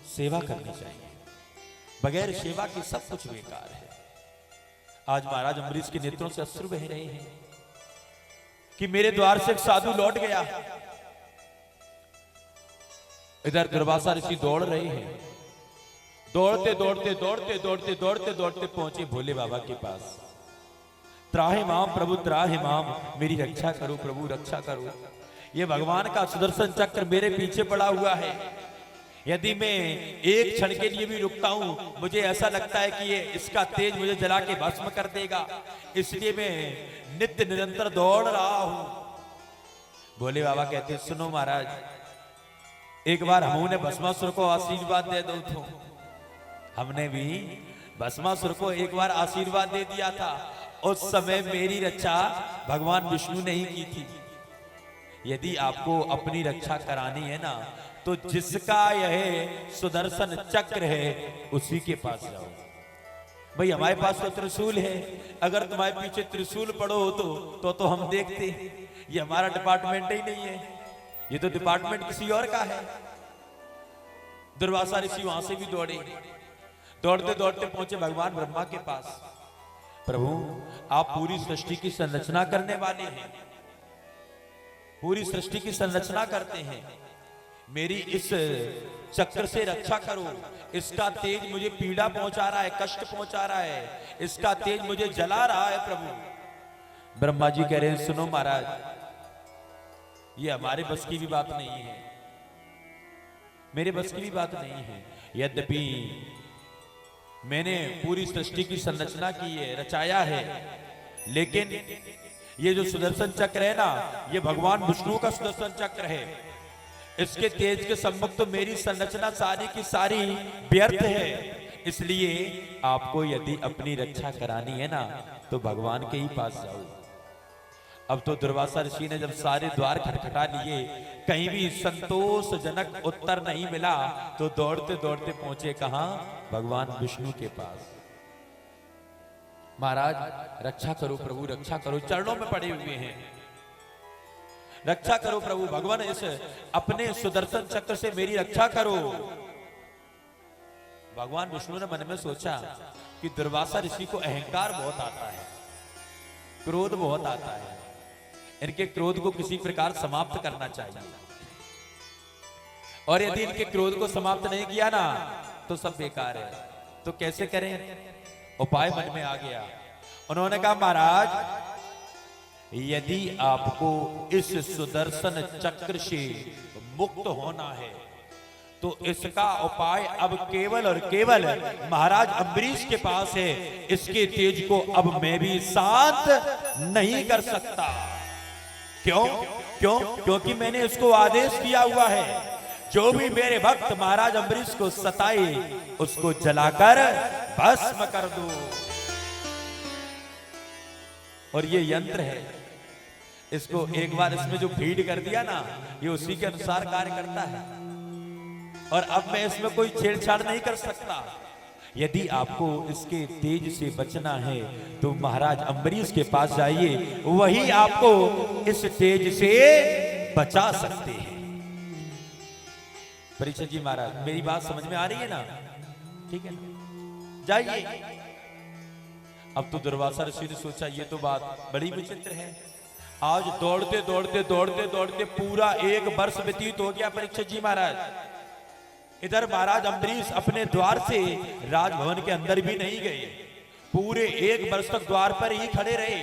सेवा करनी चाहिए। बगैर सेवा के सब कुछ बेकार है। आज महाराज अम्बरीश के नेत्रों से अश्रु बह रहे हैं कि मेरे द्वार से एक साधु लौट गया। इधर दुर्वासा ऋषि दौड़ रहे हैं, दौड़ते दौड़ते दौड़ते दौड़ते दौड़ते दौड़ते पहुंचे भोले बाबा के पास। त्राहि माम प्रभु त्राहि माम, मेरी रक्षा करो प्रभु रक्षा करो। ये भगवान का सुदर्शन चक्र मेरे पीछे पड़ा हुआ है। यदि मैं एक क्षण के लिए भी रुकता हूं, मुझे ऐसा लगता है कि ये इसका तेज मुझे जला के भस्म कर देगा, इसलिए मैं नित्य निरंतर दौड़ रहा हूं। भोले बाबा कहते हैं, सुनो महाराज, एक बार हमने भस्मासुर को आशीर्वाद दे दो तो। हमने भी भस्मासुर को एक बार आशीर्वाद दे दिया था। उस समय मेरी रक्षा भगवान विष्णु ने ही की थी। यदि आपको अपनी रक्षा करानी है ना, तो जिसका यह सुदर्शन चक्र है उसी के पास जाओ। भाई हमारे पास तो त्रिशूल है, अगर तुम्हारे पीछे त्रिशूल पड़ो तो हम देखते। ये हमारा डिपार्टमेंट ही नहीं है, ये तो डिपार्टमेंट किसी और का है। दुर्वासा ऋषि वहां से भी दौड़े, दौड़ते दौड़ते पहुंचे भगवान ब्रह्मा के पास। प्रभु, आप पूरी सृष्टि की संरचना करने वाले हैं, पूरी सृष्टि की संरचना करते हैं। मेरी इस चक्र से रक्षा करो, इसका तेज मुझे पीड़ा पहुंचा रहा है, कष्ट पहुंचा रहा है, इसका तेज मुझे जला रहा है प्रभु। ब्रह्मा जी कह रहे हैं, सुनो महाराज, ये हमारे बस की भी बात नहीं है, मेरे बस की भी बात नहीं है। यद्यपि मैंने पूरी सृष्टि की संरचना की है, रचाया है, लेकिन ये जो सुदर्शन चक्र है ना, ये भगवान विष्णु का सुदर्शन चक्र है। इसके तेज के सम्मुख तो मेरी संरचना सारी की सारी व्यर्थ है। इसलिए आपको यदि अपनी रक्षा करानी है ना, तो भगवान के ही पास जाओ। अब तो दुर्वासा ऋषि ने जब सारे द्वार खटखटा लिए, कहीं भी संतोषजनक उत्तर नहीं मिला, तो दौड़ते दौड़ते पहुंचे कहां? भगवान विष्णु के पास। महाराज रक्षा करो प्रभु रक्षा करो, चरणों में पड़े हुए हैं, रक्षा करो प्रभु, भगवान इस अपने सुदर्शन चक्र से मेरी रक्षा करो। भगवान विष्णु ने मन में सोचा कि दुर्वासा ऋषि को अहंकार बहुत आता है, क्रोध बहुत आता है, इनके क्रोध को किसी प्रकार समाप्त करना चाहिए। और यदि इनके क्रोध को समाप्त नहीं किया ना, तो सब बेकार है। तो कैसे करें? उपाय मन में आ गया। उन्होंने कहा, महाराज यदि आपको इस सुदर्शन चक्र से मुक्त होना है, तो इसका उपाय अब केवल और केवल महाराज अम्बरीश के पास है। इसके तेज को अब मैं भी शांत नहीं कर सकता। क्यों? क्योंकि मैंने इसको आदेश किया हुआ है, जो भी मेरे भक्त महाराज अम्बरीश को सताए उसको जलाकर भस्म कर दो। और ये यंत्र है, इसको एक बार इसमें जो फीड कर दिया ना, ये उसी के अनुसार कार्य करता है। और अब मैं इसमें कोई छेड़छाड़ नहीं कर सकता। यदि आपको इसके तेज से बचना है, तो महाराज अम्बरीश के पास जाइए, वही आपको इस तेज से बचा सकते हैं। परीक्षित जी महाराज, मेरी बात समझ में आ रही है ना? ठीक है ना? जाइए। अब तो दुर्वासा ऋषि ने सोचा, ये तो बात बड़ी विचित्र है। आज दौड़ते दौड़ते दौड़ते दौड़ते पूरा 1 वर्ष व्यतीत हो गया परीक्षित जी महाराज। इधर महाराज अम्बरीश अपने द्वार से राजभवन के अंदर भी नहीं गए, पूरे 1 वर्ष तक द्वार पर ही खड़े रहे।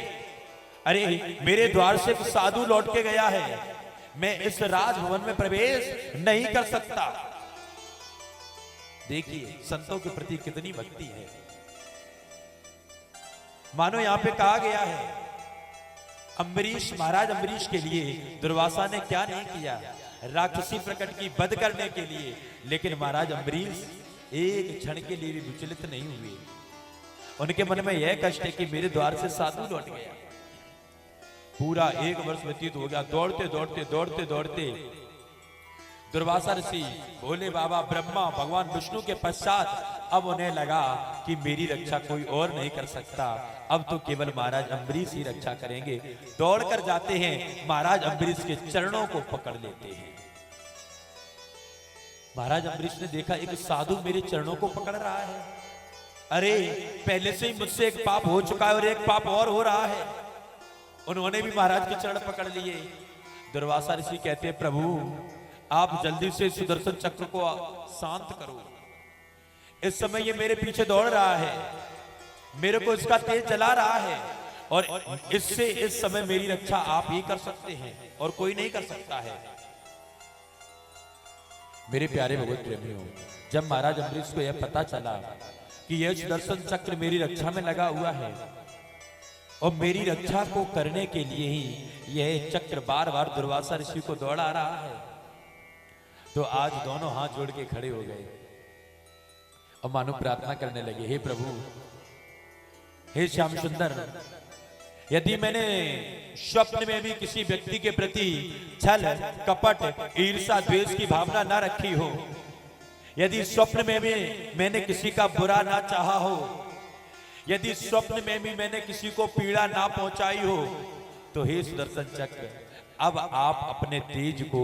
अरे मेरे द्वार से साधु लौट के गया है, मैं इस राजभवन में प्रवेश नहीं कर सकता। देखिए संतों के प्रति कितनी भक्ति है। मानो यहां पे कहा गया है अम्बरीश, महाराज अम्बरीश के लिए दुर्वासा ने क्या नहीं किया, राक्षसी प्रकट की वध करने के लिए, लेकिन महाराज अम्बरीश एक क्षण के लिए भी विचलित नहीं हुए। उनके मन में यह कष्ट है कि मेरे द्वार से साधु लौट गया। पूरा 1 वर्ष व्यतीत हो गया, दौड़ते दौड़ते दौड़ते दौड़ते दुर्वासा ऋषि, भोले बाबा, ब्रह्मा, भगवान विष्णु के पश्चात अब उन्हें लगा कि मेरी रक्षा कोई और नहीं कर सकता, अब तो केवल महाराज अम्बरीश ही रक्षा करेंगे। दौड़कर जाते हैं, महाराज अम्बरीश के चरणों को पकड़ लेते हैं। महाराज अम्बरीश ने देखा एक साधु मेरे चरणों को पकड़ रहा है। अरे पहले से ही मुझसे एक पाप हो चुका है और एक पाप और हो रहा है। उन्होंने भी महाराज के चरण पकड़ लिए। दुर्वासा ऋषि कहते हैं प्रभु आप जल्दी से सुदर्शन चक्र को शांत करो, इस समय ये मेरे पीछे दौड़ रहा है, मेरे को इसका तेज जला रहा है और इससे इस समय मेरी रक्षा आप ही कर सकते हैं और कोई नहीं कर सकता है। मेरे प्यारे भगवत प्रेमियों, जब महाराज अम्बरीश को यह पता चला कि यह सुदर्शन चक्र मेरी रक्षा में लगा हुआ है और मेरी रक्षा को करने के लिए ही यह चक्र बार बार दुर्वासा ऋषि को दौड़ा रहा है, तो आज दोनों हाथ जोड़ के खड़े हो गए और मानो प्रार्थना करने लगे, हे प्रभु, हे श्याम सुंदर, यदि मैंने स्वप्न में भी किसी व्यक्ति के प्रति छल, कपट, ईर्ष्या, द्वेष की भावना ना रखी हो, यदि स्वप्न में भी मैंने किसी का बुरा ना चाहा हो, यदि स्वप्न में भी मैंने किसी को पीड़ा ना पहुंचाई हो, तो हे सुदर्शन चक्र अब आप अपने तेज को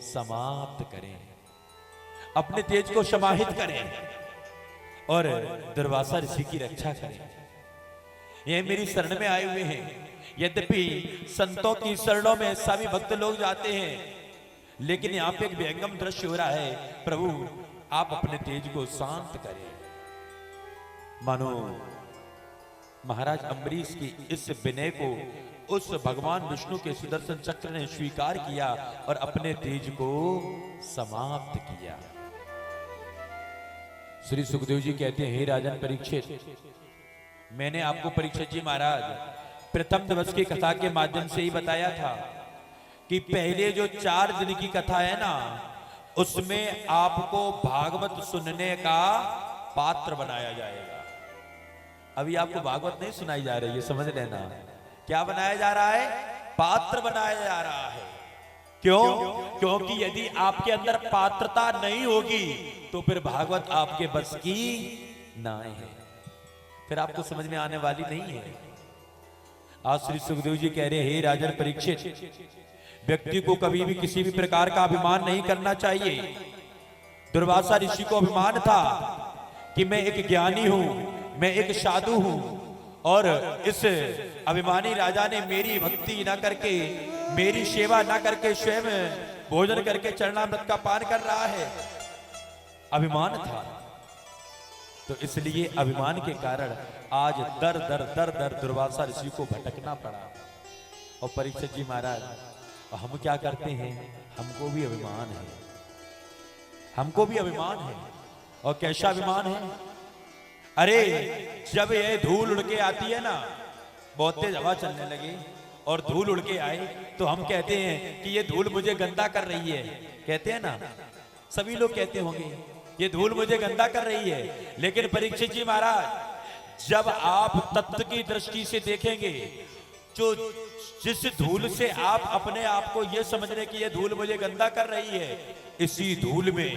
समाप्त करें, अपने तेज को समाहित करें और दुर्वासा ऋषि की रक्षा करें। ये मेरी शरण में आए हुए हैं। यद्यपि संतों की शरणों में सभी भक्त लोग जाते हैं, लेकिन यहाँ पे एक व्यंगम दृश्य हो रहा है, प्रभु आप अपने तेज को शांत करें। मानो महाराज अम्बरीश की इस विनय को उस भगवान विष्णु के सुदर्शन चक्र ने स्वीकार किया और अपने तेज को समाप्त किया। श्री सुखदेव जी कहते हैं, हे राजन परीक्षित, मैंने आपको परीक्षित जी महाराज प्रथम दिवस की कथा के माध्यम से ही बताया था कि पहले जो 4 दिन की कथा है ना, उसमें आपको भागवत सुनने का पात्र बनाया जाएगा। अभी आपको भागवत नहीं सुनाई जा रही है, समझ लेना। क्या बनाया जा रहा है? पात्र बनाया जा रहा है। क्यों? क्योंकि यदि आपके अंदर पात्रता नहीं होगी तो फिर भागवत आपके बस की ना है, फिर आपको समझ में आने वाली नहीं है। आज श्री सुखदेव जी कह रहे हैं, हे राजन परीक्षित, व्यक्ति को कभी भी किसी भी प्रकार का अभिमान नहीं करना चाहिए। दुर्वासा ऋषि को अभिमान था कि मैं एक ज्ञानी हूं, मैं एक साधु हूं, और इस अभिमानी राजा ने मेरी भक्ति ना करके, मेरी सेवा ना करके स्वयं भोजन करके चरणामृत का पान कर रहा है। अभिमान था, तो इसलिए अभिमान के कारण आज दर दर दर दर दुर्वासा ऋषि को भटकना पड़ा। और परीक्षित जी महाराज, हम क्या करते हैं? हमको भी अभिमान है, हमको भी अभिमान है। और कैसा अभिमान है? अरे जब ये धूल उड़ के आती है ना, बहुत तेज हवा चलने लगी और धूल उड़ के आए, तो हम कहते हैं कि ये धूल मुझे गंदा कर रही है। कहते हैं ना, सभी लोग कहते होंगे ये धूल मुझे गंदा कर रही है। लेकिन परीक्षित जी महाराज, जब आप तत्व की दृष्टि से देखेंगे, जो जिस धूल से आप अपने आप को ये समझ रहे कि ये धूल मुझे गंदा कर रही है, इसी धूल में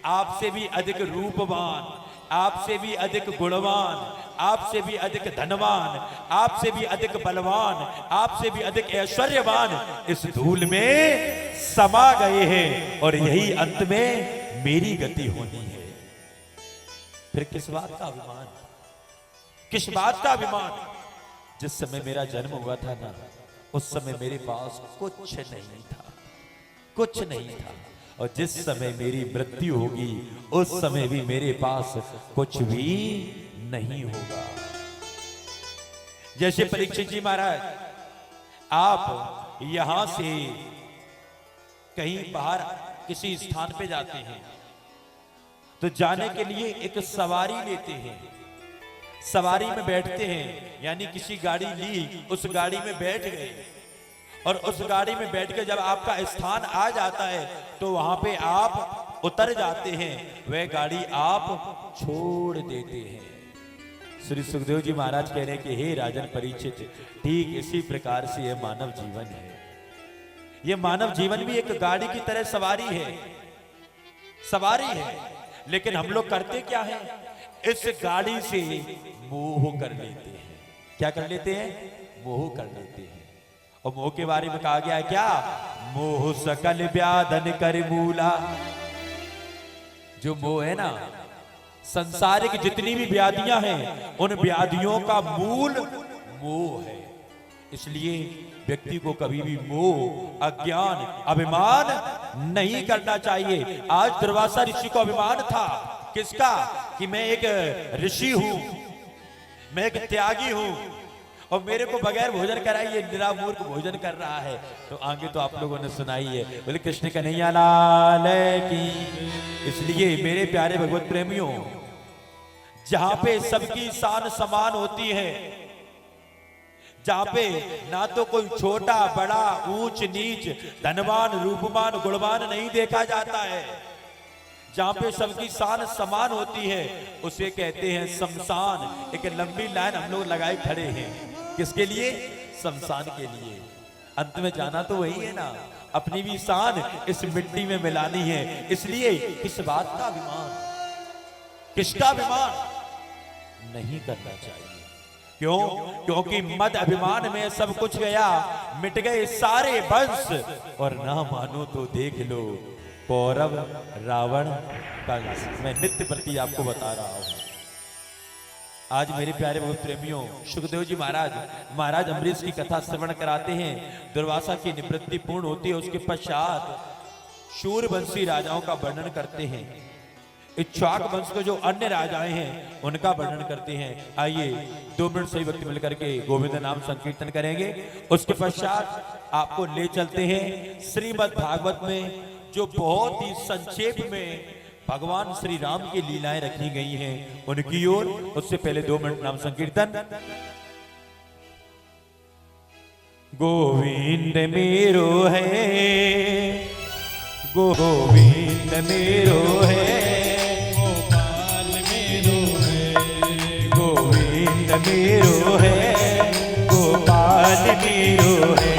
आपसे भी अधिक रूपवान, आपसे भी अधिक गुणवान, आपसे भी अधिक धनवान, आपसे भी अधिक बलवान, आपसे भी अधिक ऐश्वर्यवान इस धूल में समा गए हैं, और यही अंत में मेरी गति होनी है। फिर किस बात का अभिमान? किस बात का अभिमान? जिस समय मेरा जन्म हुआ था ना, उस समय मेरे पास कुछ नहीं था, कुछ नहीं था। और जिस समय मेरी मृत्यु होगी उस समय भी मेरे पास कुछ भी नहीं होगा। जैसे परीक्षित जी महाराज, आप यहां से कहीं बाहर किसी स्थान पे जाते हैं तो जाने के लिए एक सवारी लेते हैं, सवारी में बैठते हैं, यानी किसी गाड़ी ली, उस गाड़ी में बैठ गए और उस गाड़ी में बैठ के जब आपका स्थान आ जाता है तो वहां पे आप उतर जाते हैं, वह गाड़ी आप छोड़ देते हैं। श्री सुखदेव जी महाराज कह रहे हैं कि हे राजन परीक्षित, ठीक इसी प्रकार से यह मानव जीवन है। यह मानव जीवन भी एक गाड़ी की तरह सवारी है, सवारी है। लेकिन हम लोग करते क्या है, इस गाड़ी से मोह कर लेते हैं। क्या कर लेते हैं? मोह कर लेते हैं। और मोह के बारे में कहा गया है क्या? मोह सकल व्याधन कर मूला। जो मोह है ना, संसारिक जितनी भी व्याधियां हैं उन व्याधियों का मूल मोह है। इसलिए व्यक्ति को कभी भी मोह, अज्ञान, अभिमान नहीं करना चाहिए। आज दुर्वासा ऋषि को अभिमान था, किसका? कि मैं एक ऋषि हूं, मैं एक त्यागी हूं और मेरे को बगैर भोजन कराइए निरा मूर्ख भोजन कर रहा है। तो आगे तो आप लोगों ने सुनाई है, बोले कृष्ण कन्हैया लाल की। इसलिए मेरे प्यारे भगवत प्रेमियों, जहां पे सबकी शान समान होती है, जहां पे ना तो कोई छोटा बड़ा, ऊंच नीच, धनवान रूपवान गुणवान नहीं देखा जाता है, जहां पे सबकी शान समान होती है, उसे कहते हैं शमशान। एक लंबी लाइन हम लोग लगाए खड़े हैं, किसके लिए? शमशान के लिए। अंत में जाना तो वही है ना, अपनी भी शान इस मिट्टी में मिलानी है। इसलिए किस बात का अभिमान, किसका अभिमान नहीं करना चाहिए। क्यों? क्योंकि मद अभिमान में सब कुछ गया, मिट गए सारे वंश। और ना मानो तो देख लो कौरव, रावण, कंस। मैं नित्य प्रति आपको बता रहा हूं। आज मेरे प्यारे भक्त प्रेमियों, सुखदेव जी महाराज अम्बरीश की कथा श्रवण कराते हैं। दुर्वासा की निवृत्ति पूर्ण होती है, उसके पश्चात शूरवंशी राजाओं का वर्णन करते हैं। इक्ष्वाक वंश के जो अन्य राजाएं हैं उनका वर्णन करते हैं। आइए 2 मिनट सही वक्त मिलकर के गोविंद नाम संकीर्तन करेंगे। उसके पश्चात आपको ले चलते हैं श्रीमद् भागवत में, जो बहुत ही संक्षेप में भगवान श्री राम की लीलाएं रखी गई हैं उनकी ओर। उससे पहले 2 मिनट नाम संकीर्तन। गोविंद मेरो है, गोविंद मेरो है, गोपाल मेरो है, गोविंद मेरो है, गोपाल मेरो है,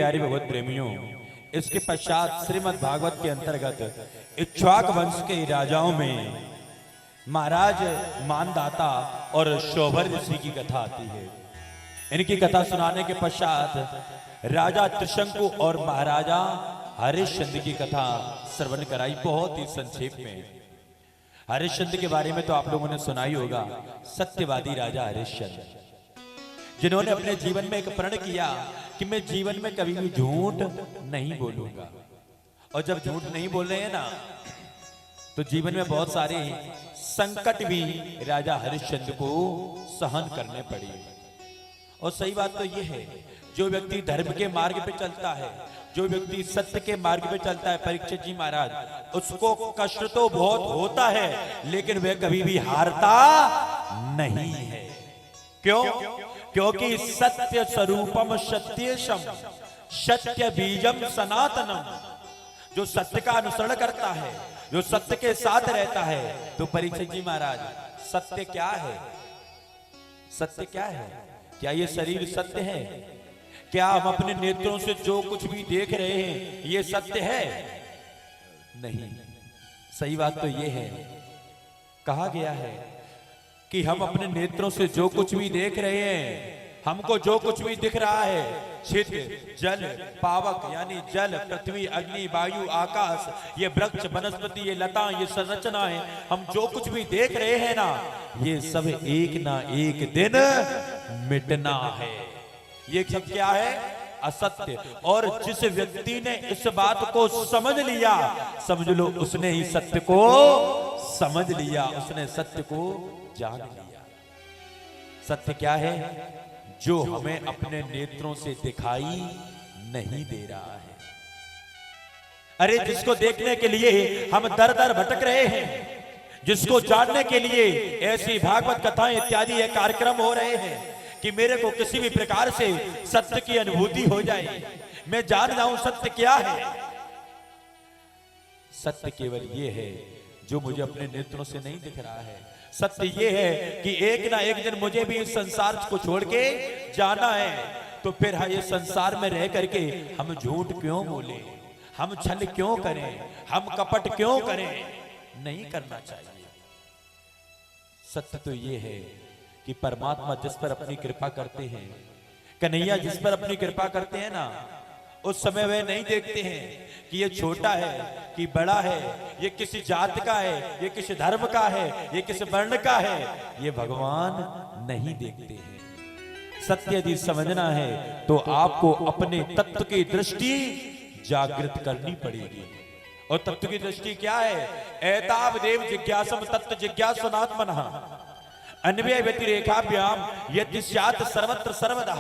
प्यारे भगवत प्रेमियों, इसके पश्चात श्रीमद् भागवत के अंतर्गत इक्ष्वाक वंश के राजाओं में महाराज मानदाता और शोभर ऋषि की कथा आती है। इनकी कथा सुनाने के पश्चात राजा त्रिशंकु और महाराजा हरिश्चंद्र की कथा श्रवण कराई, बहुत ही संक्षेप में। हरिश्चंद्र के बारे में तो आप लोगों ने सुना ही होगा, सत्यवादी राजा हरिश्चंद्र, जिन्होंने अपने जीवन में एक प्रण किया कि मैं जीवन में कभी भी झूठ नहीं बोलूंगा। और जब झूठ नहीं बोल रहे हैं ना, तो जीवन में बहुत सारे संकट भी राजा हरिश्चंद्र को सहन करने पड़े। और सही बात तो यह है, जो व्यक्ति धर्म के मार्ग पे चलता है, जो व्यक्ति सत्य के मार्ग पे चलता है, परीक्षित जी महाराज, उसको कष्ट तो बहुत होता है, लेकिन वह कभी भी हारता नहीं है। क्यों? क्योंकि सत्य स्वरूपम सत्यशम सत्य बीजम सनातनम। जो सत्य का अनुसरण करता है, जो सत्य के साथ रहता है, तो परीक्षित जी महाराज, सत्य क्या है? सत्य क्या है? क्या ये शरीर सत्य है? क्या हम अपने नेत्रों से जो कुछ भी देख रहे हैं ये सत्य है? नहीं। सही बात तो ये है, कहा गया है कि हम अपने नेत्रों से जो कुछ भी देख रहे हैं, हमको जो कुछ भी दिख रहा है, छिद्र, जल, पावक यानी जल, पृथ्वी, अग्नि, वायु, आकाश, ये वृक्ष, वनस्पति, ये लता, ये संरचनाएं, हम जो कुछ भी देख रहे हैं ना, ये सब एक ना एक दिन मिटना है। ये सब क्या है? असत्य। और जिस व्यक्ति ने इस बात को समझ लिया, समझ लो उसने ही सत्य को समझ लिया, उसने सत्य को जान लिया। सत्य क्या है? जो हमें अपने नेत्रों से दिखाई नहीं दे रहा है। अरे जिसको देखने के लिए हम दर दर भटक रहे हैं, जिसको जानने के लिए ऐसी भागवत कथाएं इत्यादि ये कार्यक्रम हो रहे हैं कि मेरे को किसी भी प्रकार से सत्य की अनुभूति हो जाए, मैं जान जाऊं सत्य क्या है। सत्य केवल ये है जो मुझे अपने नेत्रों से नहीं दिख रहा है। सत्य ये है कि एक ना एक दिन मुझे भी इस संसार को छोड़ के जाना है। तो फिर ये संसार में रह करके हम झूठ क्यों बोले, हम छल क्यों करें, हम कपट क्यों करें? नहीं करना चाहिए। सत्य तो ये है कि परमात्मा जिस पर अपनी कृपा करते हैं, कन्हैया जिस पर अपनी कृपा करते हैं ना, उस समय वे नहीं देखते हैं कि ये छोटा है कि बड़ा है, ये किसी जात का है, ये किसी धर्म का है, ये किसी वर्ण का है, ये भगवान नहीं देखते हैं। सत्य यदि समझना है तो आपको अपने तत्व की दृष्टि जागृत करनी पड़ेगी। और तत्व की दृष्टि क्या है? एताव देव जिज्ञासम तत्व जिज्ञासुनात्मनः अन्वय व्यतिरेकाभ्याम यदि स्यात् सर्वत्र सर्वदा।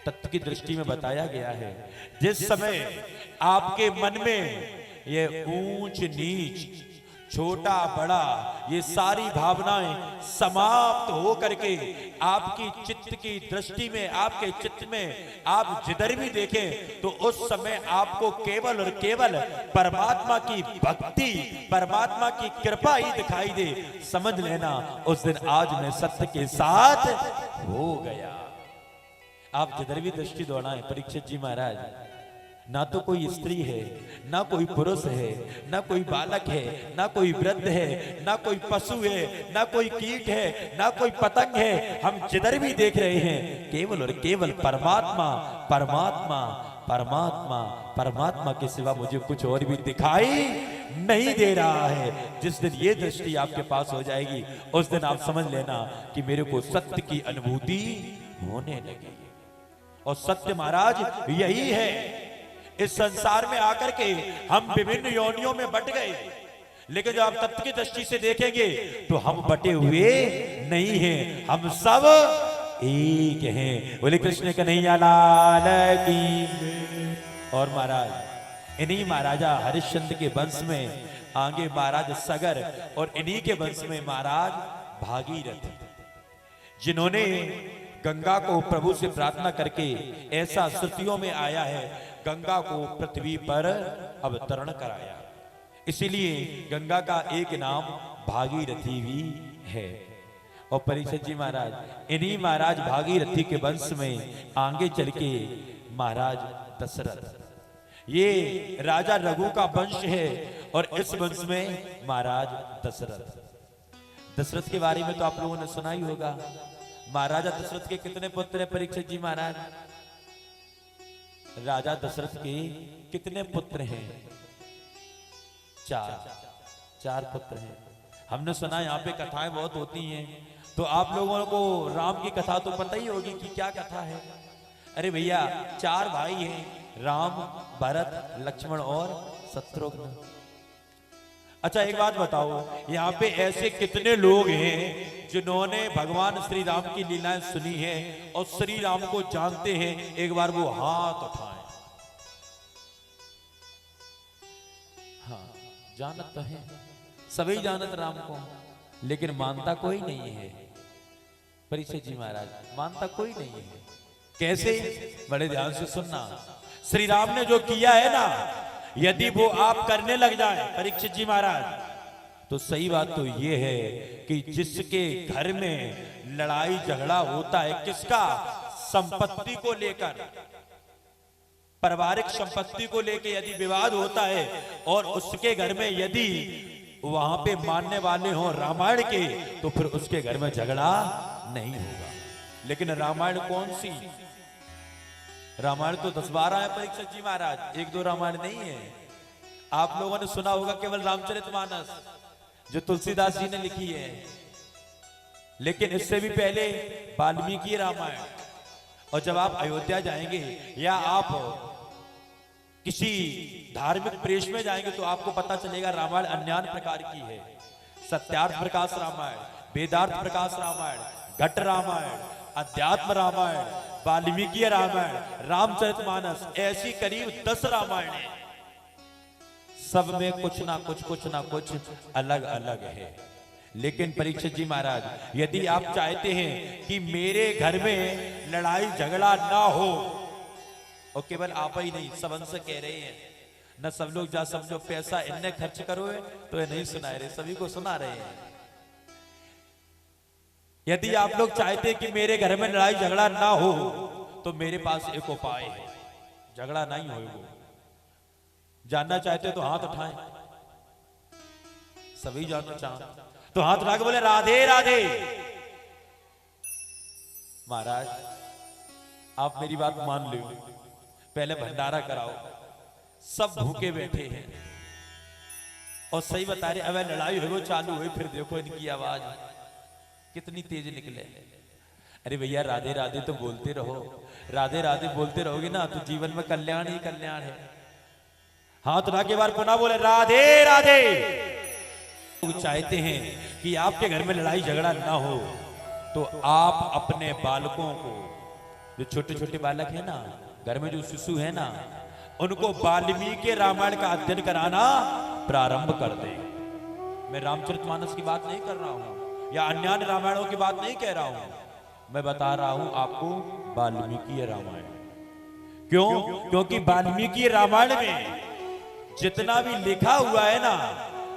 तत्व की दृष्टि में बताया गया है, जिस समय आपके मन में ये ऊंच नीच, छोटा बड़ा, ये सारी भावनाएं समाप्त हो करके आपकी चित्त की दृष्टि में, आपके चित्त में आप जिधर भी देखें तो उस समय आपको केवल और केवल परमात्मा की भक्ति, परमात्मा की कृपा ही दिखाई दे। समझ लेना उस दिन आज मैं सत्य के साथ हो गया। आप जिधर भी दृष्टि दौड़ाएं परीक्षित जी महाराज, ना तो कोई स्त्री है, ना कोई पुरुष है, ना कोई बालक है, ना कोई वृद्ध है, ना कोई पशु है, ना कोई कीट है, ना कोई पतंग है। हम जिधर भी देख रहे हैं केवल और केवल परमात्मा, परमात्मा, परमात्मा, परमात्मा के सिवा मुझे कुछ और भी दिखाई नहीं दे रहा है। जिस दिन ये दृष्टि आपके पास हो जाएगी, उस दिन आप समझ लेना कि मेरे को सत्य की अनुभूति होने लगेगी। और सत्य महाराज यही है। इस संसार में आकर के हम विभिन्न योनियों में बट गए, लेकिन जब आप तत्व की दृष्टि से देखेंगे तो हम बटे हुए नहीं हैं, हम सब एक हैं। बोले कृष्ण कन्हैया लाल की। और महाराज इन्हीं महाराजा हरिश्चंद्र के वंश में आगे महाराज सगर, और इन्हीं के वंश में महाराज भागीरथ, जिन्होंने गंगा को प्रभु से प्रार्थना करके, ऐसा श्रुतियों में आया है, गंगा को पृथ्वी पर अवतरण कराया। इसीलिए गंगा का एक नाम भागीरथी भी है। और परीक्षित जी महाराज इन्हीं महाराज भागीरथी के वंश में आगे चल के महाराज दशरथ। ये राजा रघु का वंश है और इस वंश में महाराज दशरथ। दशरथ के बारे में तो आप लोगों ने सुना ही होगा। महाराजा दशरथ के कितने पुत्र हैं परीक्षित जी महाराज? राजा दशरथ के कितने पुत्र हैं? चार पुत्र हैं। हमने सुना यहाँ पे कथाएं बहुत होती हैं, तो आप लोगों को राम की कथा तो पता ही होगी कि क्या कथा है। अरे भैया, 4 भाई हैं, राम, भरत, लक्ष्मण और शत्रुघ्न। अच्छा एक बात बताओ, यहाँ पे ऐसे कितने लोग हैं जिन्होंने भगवान श्री राम की लीलाएं सुनी है और श्री राम को जानते हैं? एक बार वो हाथ उठाएं। हाँ, जानत तो है, सभी जानत राम को, लेकिन मानता कोई नहीं है। परीक्षित जी महाराज, मानता कोई नहीं है। कैसे? बड़े ध्यान से सुनना। श्री राम ने जो किया है ना, यदि वो आप करने लग जाए परीक्षित जी महाराज, तो सही बात तो ये है कि जिसके घर में लड़ाई झगड़ा होता है, किसका? संपत्ति को लेकर, पारिवारिक संपत्ति को लेकर यदि विवाद होता है और उसके घर में यदि वहां पे मानने वाले हो रामायण के, तो फिर उसके घर में झगड़ा नहीं होगा। लेकिन रामायण कौन सी? रामायण तो 10-12 है परीक्षित जी महाराज, 1-2 रामायण नहीं है। आप लोगों ने सुना होगा केवल रामचरितमानस, जो तुलसीदास जी ने लिखी है, लेकिन इससे भी पहले वाल्मीकि रामायण। और जब आप अयोध्या जाएंगे या आप किसी धार्मिक प्रेस में जाएंगे तो आपको पता चलेगा रामायण अन्यान प्रकार की है। सत्यार्थ प्रकाश रामायण, वेदार्थ प्रकाश रामायण, घट रामायण, अध्यात्म रामायण, वाल्मीकि रामायण, रामचरितमानस, ऐसी करीब 10 रामायण है। सब में कुछ ना कुछ अलग अलग है। लेकिन परीक्षित जी महाराज, यदि आप चाहते हैं कि मेरे घर में लड़ाई झगड़ा ना हो, और केवल आप ही नहीं, सब से कह रहे हैं न, सब लोग जा समझो पैसा इन्हें खर्च करो है, तो ये नहीं सुना रहे, सभी को सुना रहे हैं। यदि आप लोग चाहते हैं कि मेरे घर में लड़ाई झगड़ा ना हो, तो मेरे पास एक उपाय है, झगड़ा नहीं होगा। जानना चाहते हो तो हाथ उठाएं, सभी जानना चाहते तो हाथ उठा के बोले राधे राधे। महाराज आप मेरी बात मान लो, पहले भंडारा कराओ। सब भूखे बैठे हैं और सही बता रहे, अब लड़ाई हो चालू हुई, फिर देखो इनकी आवाज कितनी तेज निकले। अरे भैया राधे राधे तो बोलते रहो, राधे राधे बोलते रहोगे ना तो जीवन में कल्याण ही कल्याण है। हाथ उठा के बार पुनः बोले राधे राधे। लोग चाहते हैं कि आपके घर में लड़ाई झगड़ा ना हो, तो आप अपने बालकों को, जो छोटे छोटे बालक है ना, घर में जो शिशु है ना, उनको वाल्मीकि रामायण का अध्ययन कराना प्रारंभ कर दे। मैं रामचरितमानस की बात नहीं कर रहा हूं या अन्य रामायणों की बात नहीं कह रहा हूं, मैं बता रहा हूं आपको वाल्मीकि रामायण। क्यों? क्योंकि वाल्मीकि रामायण में जितना भी लिखा हुआ है ना,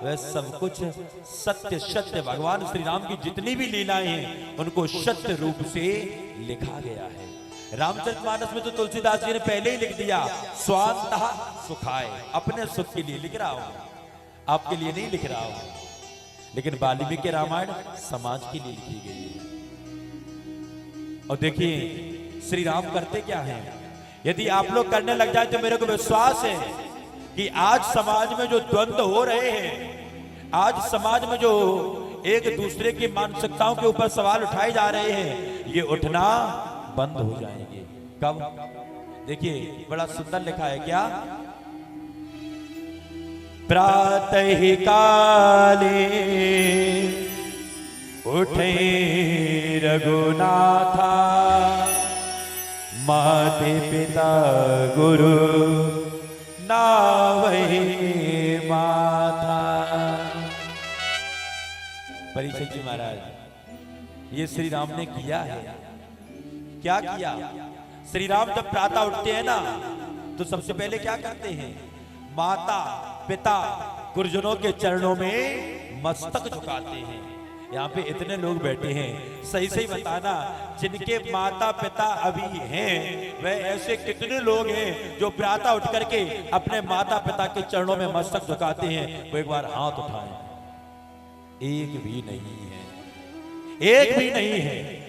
वह सब कुछ सत्य सत्य, भगवान श्री राम की जितनी भी लीलाएं हैं उनको सत्य रूप से लिखा गया है। रामचरितमानस में तो तुलसीदास जी ने पहले ही लिख दिया, स्वांतः सुखाय, अपने सुख के लिए लिख रहा हूं, आपके लिए नहीं लिख रहा हूं। लेकिन वाल्मीकि रामायण समाज के लिए लिखी गई है। और देखिए श्री राम करते क्या हैं, यदि आप लोग करने लग जाए तो मेरे को विश्वास है कि आज समाज में जो द्वंद्व हो रहे हैं, आज समाज में जो एक दूसरे की मानसिकताओं के ऊपर सवाल उठाए जा रहे हैं, ये उठना बंद हो जाएंगे। कब? देखिए बड़ा सुंदर लिखा है क्या, प्रातः काले उठे रघुनाथा, माते पिता गुरु नावहि माथा। परीक्षित जी महाराज, ये श्री राम ने किया है। क्या किया? श्री राम जब प्रातः उठते हैं ना, तो सबसे पहले क्या करते हैं, माता पिता गुरुजनों के चरणों में मस्तक झुकाते हैं। यहाँ पे इतने लोग बैठे हैं, सही सही बताना, जिनके माता पिता अभी हैं, वह ऐसे कितने लोग हैं जो प्रातः उठ करके अपने माता पिता के चरणों में मस्तक झुकाते हैं? वो एक बार हाथ उठाएं। एक भी नहीं है, एक भी नहीं है।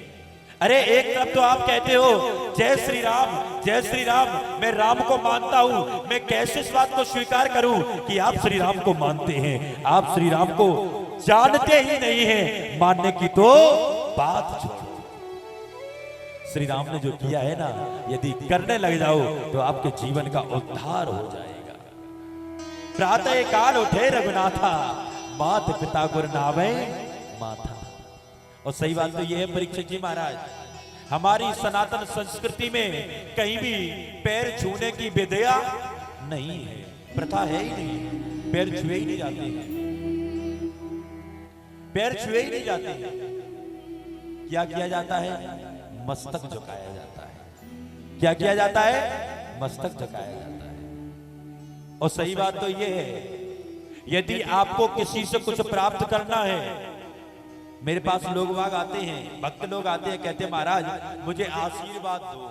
अरे एक तरफ तो आप कहते हो जय श्री राम, जय श्री राम, मैं राम को मानता हूं, मैं कैसे इस बात को स्वीकार करूं कि आप श्री राम को मानते हैं? आप श्री राम को जानते ही नहीं हैं, मानने की तो बात छोड़ो। श्री राम ने जो किया है ना, यदि करने लग जाओ तो आपके जीवन का उद्धार हो जाएगा। प्रातः काल उठे रघुनाथा, मात पिता गुर नावे माथा। और सही बात तो यह है परीक्षित जी महाराज, हमारी सनातन संस्कृति में कहीं भी पैर छूने की विद्या नहीं है, प्रथा है ही नहीं, पैर छुए ही नहीं जाते हैं, पैर छुए ही नहीं जाते हैं। क्या किया जाता है? मस्तक झुकाया जाता है। क्या किया जाता है? मस्तक झुकाया जाता है। और सही बात तो यह है, यदि आपको किसी से कुछ प्राप्त करना है, मेरे पास लोग बाग आते हैं, भक्त लोग आते हैं, कहते हैं महाराज मुझे आशीर्वाद दो।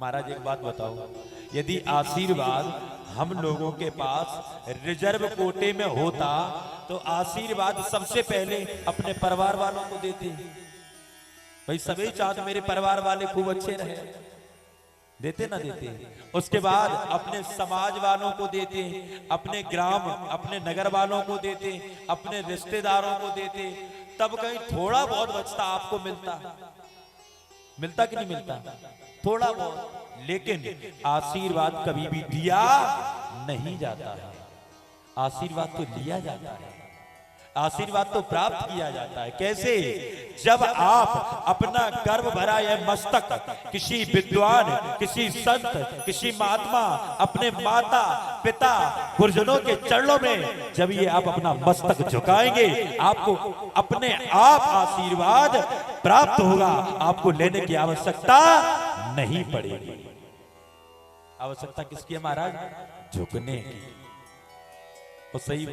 महाराज एक बात बताओ, यदि आशीर्वाद हम लोगों के पास रिजर्व कोटे में होता तो आशीर्वाद सबसे पहले अपने परिवार वालों को देते। भाई सभी चाहते मेरे परिवार वाले खूब अच्छे रहे, देते ना देते। उसके बाद अपने समाज वालों को देते, अपने ग्राम अपने नगर वालों को देते, अपने रिश्तेदारों को देते, तब कहीं थोड़ा बहुत बचता आपको मिलता, मिलता कि नहीं मिलता? थोड़ा बहुत। लेकिन आशीर्वाद कभी भी दिया नहीं जाता है, आशीर्वाद तो लिया जाता है, आशीर्वाद तो प्राप्त किया जाता है। कैसे? जब आप अपना गर्व भरा यह मस्तक किसी विद्वान, किसी संत, किसी महात्मा, अपने माता पिता गुरुजनों के चरणों में जब ये आप अपना मस्तक झुकाएंगे, आपको अपने आप आशीर्वाद प्राप्त होगा, आपको लेने की आवश्यकता नहीं पड़ेगी। आवश्यकता किसकी है महाराज? झुकने की। और सही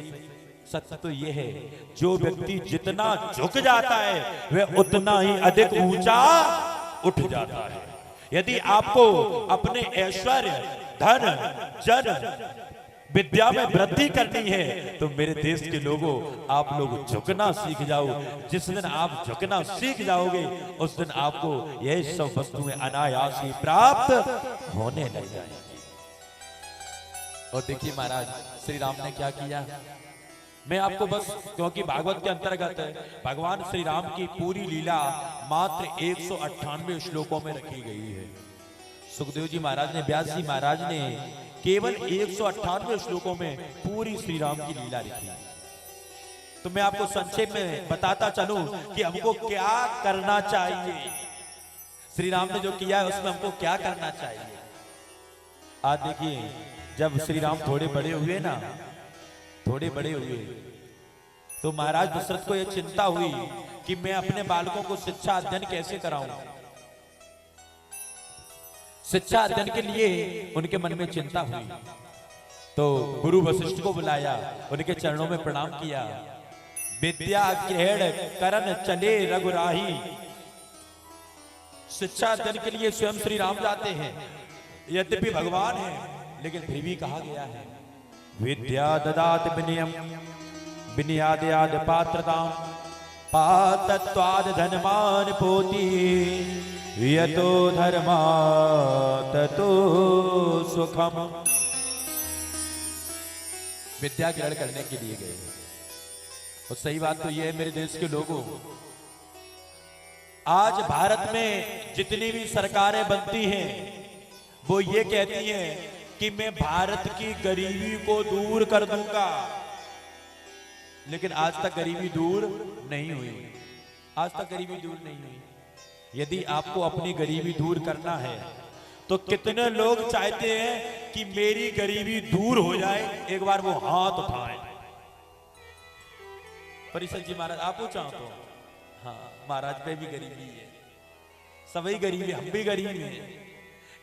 सत्य तो यह है, जो व्यक्ति जितना झुक जाता है वह उतना ही अधिक ऊंचा उठ जाता है। यदि आपको अपने ऐश्वर्य, धन, जन, विद्या में वृद्धि करनी है तो मेरे देश के लोगों, आप लोग झुकना सीख जाओ। जिस दिन आप झुकना सीख जाओगे उस दिन आपको यह सब वस्तुएं अनायास ही प्राप्त होने लग जाएंगी। और देखिए महाराज, श्री राम ने क्या किया, मैं आपको बस, क्योंकि भागवत के अंतर्गत भगवान श्री राम की पूरी लीला मात्र 198 श्लोकों में रखी गई है। सुखदेव जी महाराज ने, व्यास जी महाराज ने केवल 198 श्लोकों में पूरी श्री राम की लीला लिखी। तो मैं आपको संक्षेप में बताता चलूं कि हमको क्या करना चाहिए, श्री राम ने जो किया है उसमें हमको क्या करना चाहिए। आज देखिए, जब श्री राम थोड़े बड़े हुए ना, थोड़े बड़े हुए तो महाराज दशरथ को यह चिंता हुई कि मैं अपने बालकों को शिक्षा अध्ययन कैसे कराऊं। शिक्षा अध्ययन के लिए उनके मन में चिंता हुई, तो गुरु वशिष्ठ को बुलाया, उनके चरणों में प्रणाम किया। विद्या ग्रहण करन चले रघुराही, शिक्षा अध्ययन के लिए स्वयं श्री राम जाते हैं, यद्यपि भगवान है लेकिन फिर भी कहा गया है विद्या ददात विनयम विनयादयाद पात्रताम पातत्वाद धनमान पोति यतो धर्मा ततो सुखम। विद्या ग्रहण करने के लिए गए। और सही बात तो यह है मेरे देश के लोगों, आज भारत में जितनी भी सरकारें बनती हैं वो ये कहती हैं कि मैं भारत की गरीबी को दूर कर दूंगा, लेकिन आज तक गरीबी दूर नहीं हुई, आज तक गरीबी दूर नहीं हुई। यदि आपको अपनी गरीबी दूर करना है तो कितने लोग चाहते हैं कि मेरी गरीबी दूर हो जाए, एक बार वो हाथ उठाएं। परिषद जी महाराज आप पूछा तो हाँ, महाराज पे भी गरीबी है, सभी गरीबी, हम भी गरीबी हैं।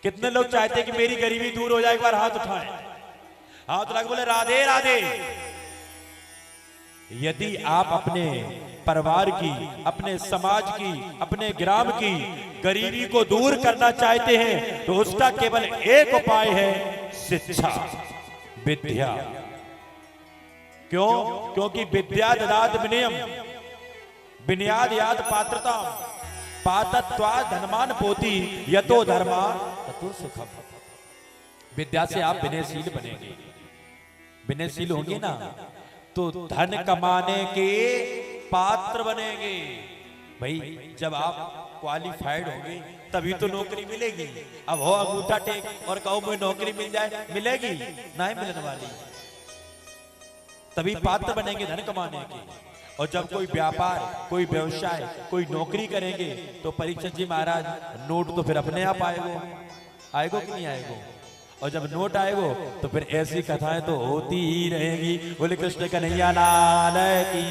कितने लोग चाहते हैं कि मेरी गरीबी दूर हो जाए, एक बार हाथ उठाएं, हाथ उठा के बोले राधे राधे। यदि आप अपने परिवार की, अपने समाज की, अपने ग्राम की गरीबी को दूर करना चाहते हैं तो उसका केवल एक उपाय है, शिक्षा, विद्या। क्यों? क्योंकि विद्या ददात विनयम विनयाद याद पात्रता पातत्वा धनमान पोती यतो धर्मा ततो सुखम। विद्या से आप विनयशील बनेंगे, विनयशील होंगे ना तो धन कमाने के पात्र बनेंगे। भाई जब आप क्वालिफाइड होंगे तभी तो नौकरी मिलेगी। अब हो अंगूठा टेक और कहो मुझे नौकरी मिल जाए, मिलेगी नहीं मिलने वाली। तभी पात्र बनेंगे धन कमाने के। और जब कोई व्यापार, कोई व्यवसाय, कोई नौकरी करेंगे तो परीक्षित जी महाराज नोट तो फिर अपने आप आएगो, आएगो कि नहीं आएगो। और जब नोट आएगो तो फिर ऐसी कथाएं तो होती ही रहेंगी। बोले कृष्ण कन्हैया लाल की।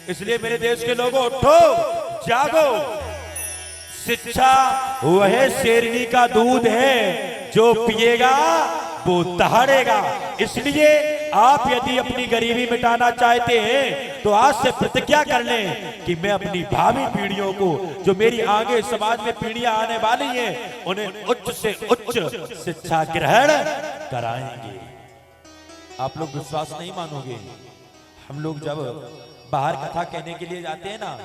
इसलिए मेरे देश के लोगों उठो, जागो। शिक्षा वह शेरनी का दूध है, जो पिएगा वो दहाड़ेगा। इसलिए आप यदि अपनी गरीबी मिटाना चाहते हैं तो आज से प्रतिज्ञा कर लें कि मैं अपनी भावी पीढ़ियों को, जो मेरी आगे समाज में पीढ़ियां आने वाली हैं, उन्हें उच्च से उच्च शिक्षा ग्रहण कराएंगे। आप लोग विश्वास नहीं मानोगे, हम लोग जब बाहर कथा कहने के लिए जाते हैं ना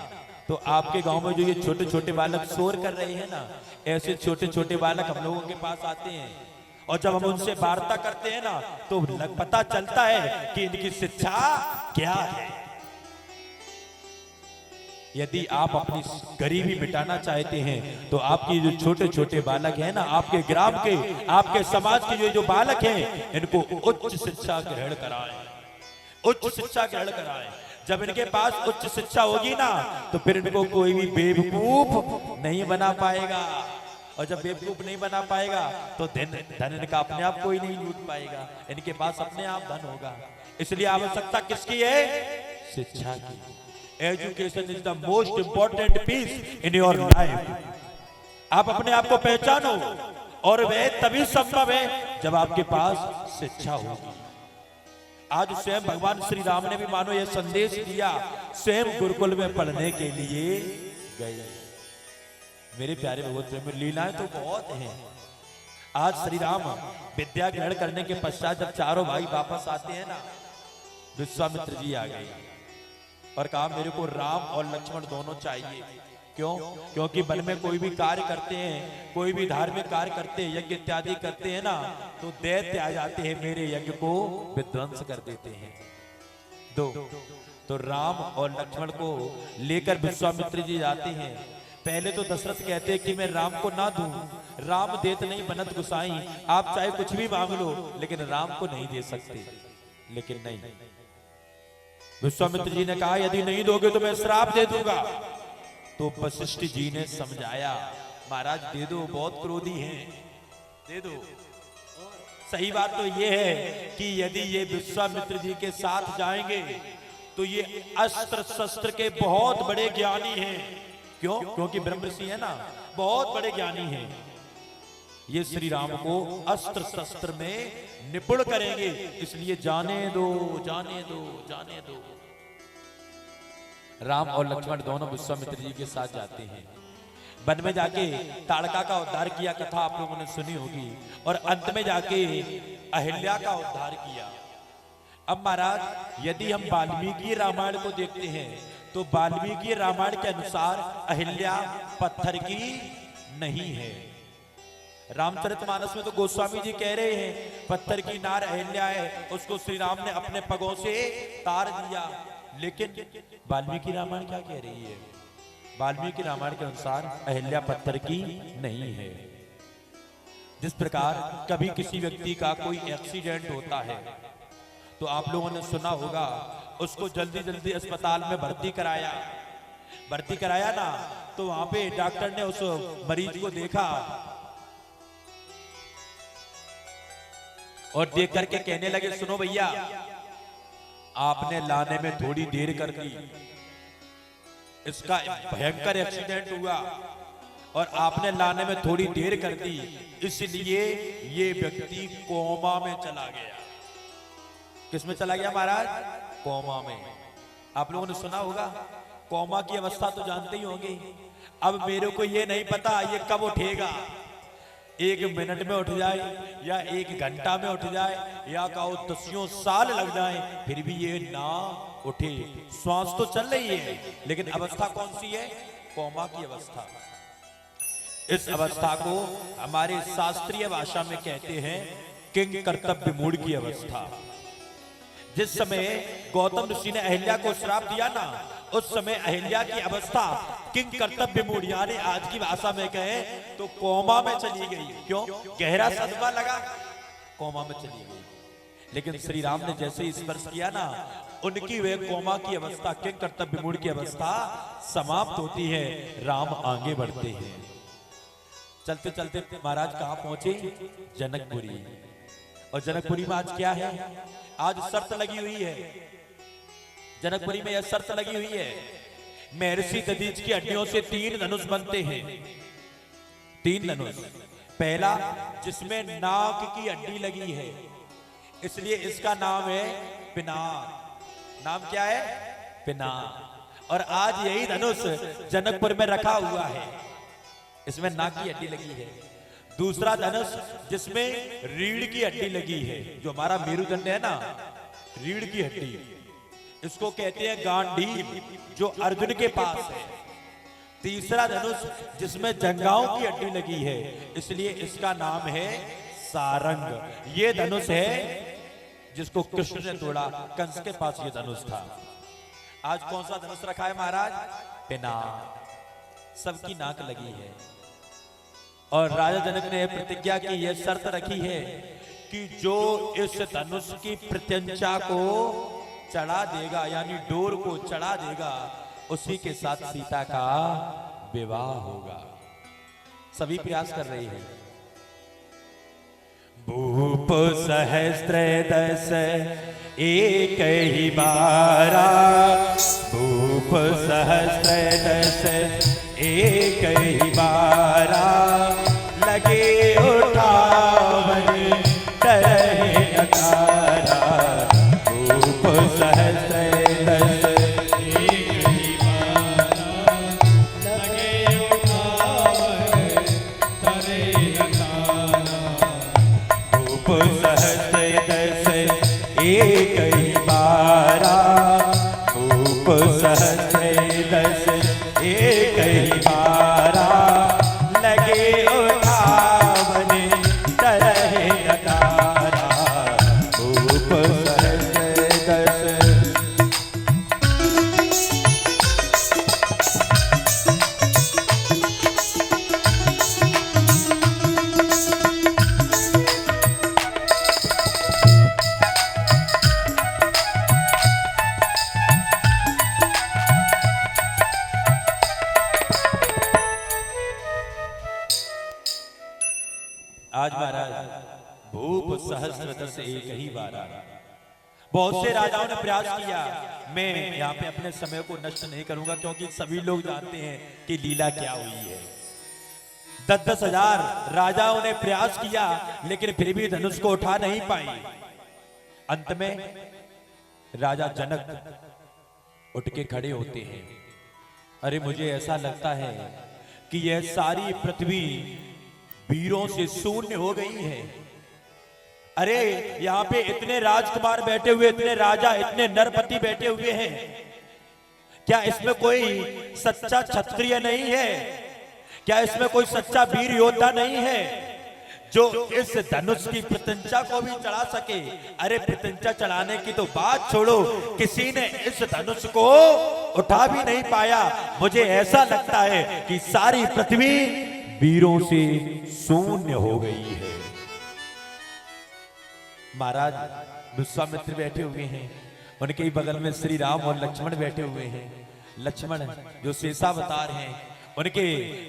तो आपके गांव में जो ये छोटे छोटे बालक शोर कर रहे हैं ना, ऐसे छोटे छोटे बालक हम लोगों के पास आते हैं और जब हम उनसे वार्ता करते हैं ना तो पता चलता है कि इनकी शिक्षा क्या है। यदि आप अपनी गरीबी मिटाना चाहते हैं तो आपकी जो छोटे छोटे बालक हैं ना, आपके ग्राम के, आपके समाज के जो बालक हैं, इनको उच्च शिक्षा ग्रहण कराएं, उच्च शिक्षा ग्रहण कराएं। जब इनके पास उच्च शिक्षा होगी ना तो फिर इनको कोई भी बेवकूफ नहीं बना पाएगा। और जब बेवकूफ नहीं बना पाएगा तो धन इनका अपने आप कोई नहीं लूट पाएगा, इनके पास अपने आप धन होगा। इसलिए आवश्यकता किसकी है? शिक्षा की। Education is the most important piece in your life. आप अपने आप को पहचानो और वह तभी संभव है जब आपके पास शिक्षा होगी। आज स्वयं भगवान श्री राम ने भी मानो यह संदेश दिया, स्वयं गुरुकुल में पढ़ने के लिए गए। मेरे प्यारे भगवत प्रेमी, लीलाएं तो बहुत हैं। आज श्री राम विद्या ग्रहण करने के पश्चात जब चारों भाई वापस आते हैं ना, विश्वामित्र जी आ गए और कहा मेरे को राम और लक्ष्मण दोनों चाहिए। क्यों? क्योंकि वन में कोई भी कार्य करते हैं, कोई भी धार्मिक कार्य करते हैं, यज्ञ इत्यादि करते हैं ना, तो दैत्य आ जाते हैं, मेरे यज्ञ को विध्वंस कर देते हैं। तो राम और लक्ष्मण को लेकर विश्वामित्र जी जाते हैं। पहले तो दशरथ कहते हैं कि मैं राम को ना दूं, राम देत नहीं बनत गुसाई, आप चाहे कुछ भी मांग लो लेकिन राम को नहीं दे सकते। लेकिन नहीं, विश्वामित्र जी ने कहा यदि नहीं दोगे तो मैं श्राप दे दूंगा। तो वशिष्ठ जी ने समझाया, महाराज दे दो, बहुत क्रोधी हैं, दे दो। सही बात तो ये है कि यदि ये विश्वामित्र जी के साथ जाएंगे तो ये अस्त्र शस्त्र के बहुत बड़े ज्ञानी हैं। क्यों? क्योंकि ब्रह्म ऋषि है ना, बहुत बड़े ज्ञानी हैं। ये श्री राम को अस्त्र शस्त्र में निपुण करेंगे, इसलिए जाने दो, जाने दो, जाने दो। राम और लक्ष्मण दोनों विश्वामित्र जी के साथ जाते हैं। वन में जाके ताड़का का उद्धार किया, कथा आप लोगों ने सुनी होगी, और अंत में जाके अहिल्या का उद्धार किया। अब महाराज यदि हम वाल्मीकि रामायण को देखते हैं तो वाल्मीकि रामायण के अनुसार अहिल्या पत्थर की नहीं है। रामचरितमानस में तो गोस्वामी जी कह रहे हैं पत्थर की नार अहिल्या है, उसको श्री राम ने अपने पगों से तार दिया। लेकिन वाल्मीकि रामायण क्या कह रही है? वाल्मीकि रामायण के अनुसार अहिल्या पत्थर की नहीं है। जिस प्रकार कभी किसी व्यक्ति का कोई एक्सीडेंट होता है तो आप लोगों ने सुना होगा, उसको जल्दी जल्दी अस्पताल में भर्ती कराया ना, तो वहां पे डॉक्टर ने उस मरीज को देखा और देख करके कहने लगे, सुनो भैया, आपने लाने में थोड़ी देर कर दी, इसका भयंकर एक्सीडेंट हुआ और आपने लाने में थोड़ी देर कर दी, इसलिए ये व्यक्ति कोमा में चला गया। किस में चला गया महाराज? कोमा में। आप लोगों ने सुना होगा, कोमा की अवस्था तो जानते ही होंगे। अब मेरे को ये नहीं पता ये कब उठेगा, 1 मिनट में उठ जाए या 1 घंटा में उठ जाए या कहो 10 साल लग जाए, फिर भी ये ना उठे। श्वास तो चल रही है लेकिन अवस्था कौन सी है? कोमा की अवस्था। इस अवस्था को हमारे शास्त्रीय भाषा में कहते हैं किंग कर्तव्य मूड की अवस्था। जिस समय गौतम ऋषि ने अहिल्या को श्राप दिया ना, उस समय अहिल्या की अवस्था किंग कर्तव्य मूड, यानी आज की भाषा में कहे तो कोमा में चली गई। क्यों? गहरा सदमा लगा, कोमा में चली गई। लेकिन श्री राम ने जैसे ही स्पर्श किया ना, उनकी वे कोमा की अवस्था, किंग कर्तव्य मूड की अवस्था समाप्त होती है। राम आगे बढ़ते हैं। चलते चलते महाराज कहां पहुंचे? जनकपुरी। और जनकपुरी में आज क्या है? आज शर्त लगी हुई है। जनकपुरी में यह शर्त लगी हुई है, महर्षि दधीच की हड्डियों से 3 धनुष बनते हैं। 3 धनुष। पहला जिसमें नाक की हड्डी लगी है, इसलिए इसका नाम है पिनाक। नाम क्या है? पिनाक। और आज यही धनुष जनकपुर में रखा हुआ है, इसमें नाक की हड्डी लगी है। दूसरा धनुष जिसमें रीढ़ की हड्डी लगी है, जो हमारा मेरुदंड है ना, रीढ़ की हड्डी, इसको कहते हैं गांडीव, जो अर्जुन के पास है। तीसरा धनुष जिसमें जंघाओं की हड्डी लगी है, इसलिए इसका नाम है सारंग। ये धनुष है जिसको कृष्ण ने तोड़ा, कंस के पास ये धनुष था। आज कौन सा धनुष रखा है महाराज? पिनाक। सबकी नाक लगी है। और राजा जनक ने प्रतिज्ञा की, यह शर्त रखी है कि जो इस धनुष की प्रत्यंचा को चढ़ा देगा, यानी डोर को चढ़ा देगा, उसी के साथ सीता का विवाह होगा। सभी प्रयास कर रहे हैं। भूप सहस्त्र दस एक ही बारा, भूप सहस्त्र दस एक ही बारा, लगे उठावन तरह नकारा। भूप सहस्त्र दस एक ही बारा, लगे उठावन तरह नकारा। भूप सहस्त्र दस एक ही बारा, भूप सहस्त्र दस एक ही बारा, लगे उठावन तरह नकारा। भूप सहस्त्र दस। आज महाराज भूप सहस्त्र दस एक ही बारा। बहुत से राजाओं ने प्रयास किया, मैं यहाँ पे अपने समय को नष्ट नहीं करूंगा, क्योंकि सभी लोग जानते हैं कि लीला क्या हुई है। 10-10 हजार राजाओं ने प्रयास किया, लेकिन फिर भी धनुष को उठा नहीं पाई। अंत में राजा जनक उठ के खड़े होते हैं। अरे मुझे ऐसा लगता है कि यह सारी पृथ्वी वीरों से शून्य हो गई है। अरे यहाँ पे इतने राजकुमार बैठे हुए, इतने राजा, इतने नरपति बैठे हुए हैं, क्या इसमें कोई सच्चा क्षत्रिय नहीं है? क्या इसमें कोई सच्चा वीर योद्धा नहीं है जो इस धनुष की प्रत्यंचा को भी चढ़ा सके? अरे प्रत्यंचा चढ़ाने की तो बात छोड़ो, किसी ने इस धनुष को उठा भी नहीं पाया। मुझे ऐसा लगता है कि सारी पृथ्वी वीरों से शून्य हो गई है। महाराज विश्वामित्र बैठे हुए हैं, उनके ही बगल में श्री राम और लक्ष्मण बैठे हुए हैं। लक्ष्मण जो शेषावतार हैं, उनके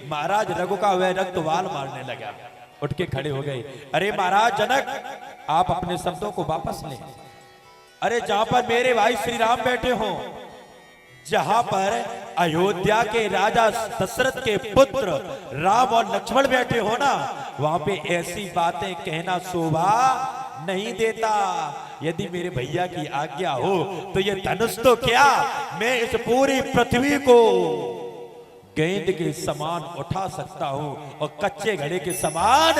महाराज रघु का वह रक्तवाल मारने लगा, उठ के खड़े हो गए। अरे महाराज जनक, आप अपने शब्दों को वापस लें। अरे जहां पर मेरे भाई श्री राम बैठे हों, जहां पर अयोध्या के राजा दशरथ के पुत्र राम और लक्ष्मण बैठे हो ना, वहां पे ऐसी बातें कहना शोभा नहीं देता। यदि मेरे भैया की आज्ञा हो तो ये धनुष तो क्या, मैं इस पूरी पृथ्वी को गेंद के समान उठा सकता हूं और कच्चे घड़े के समान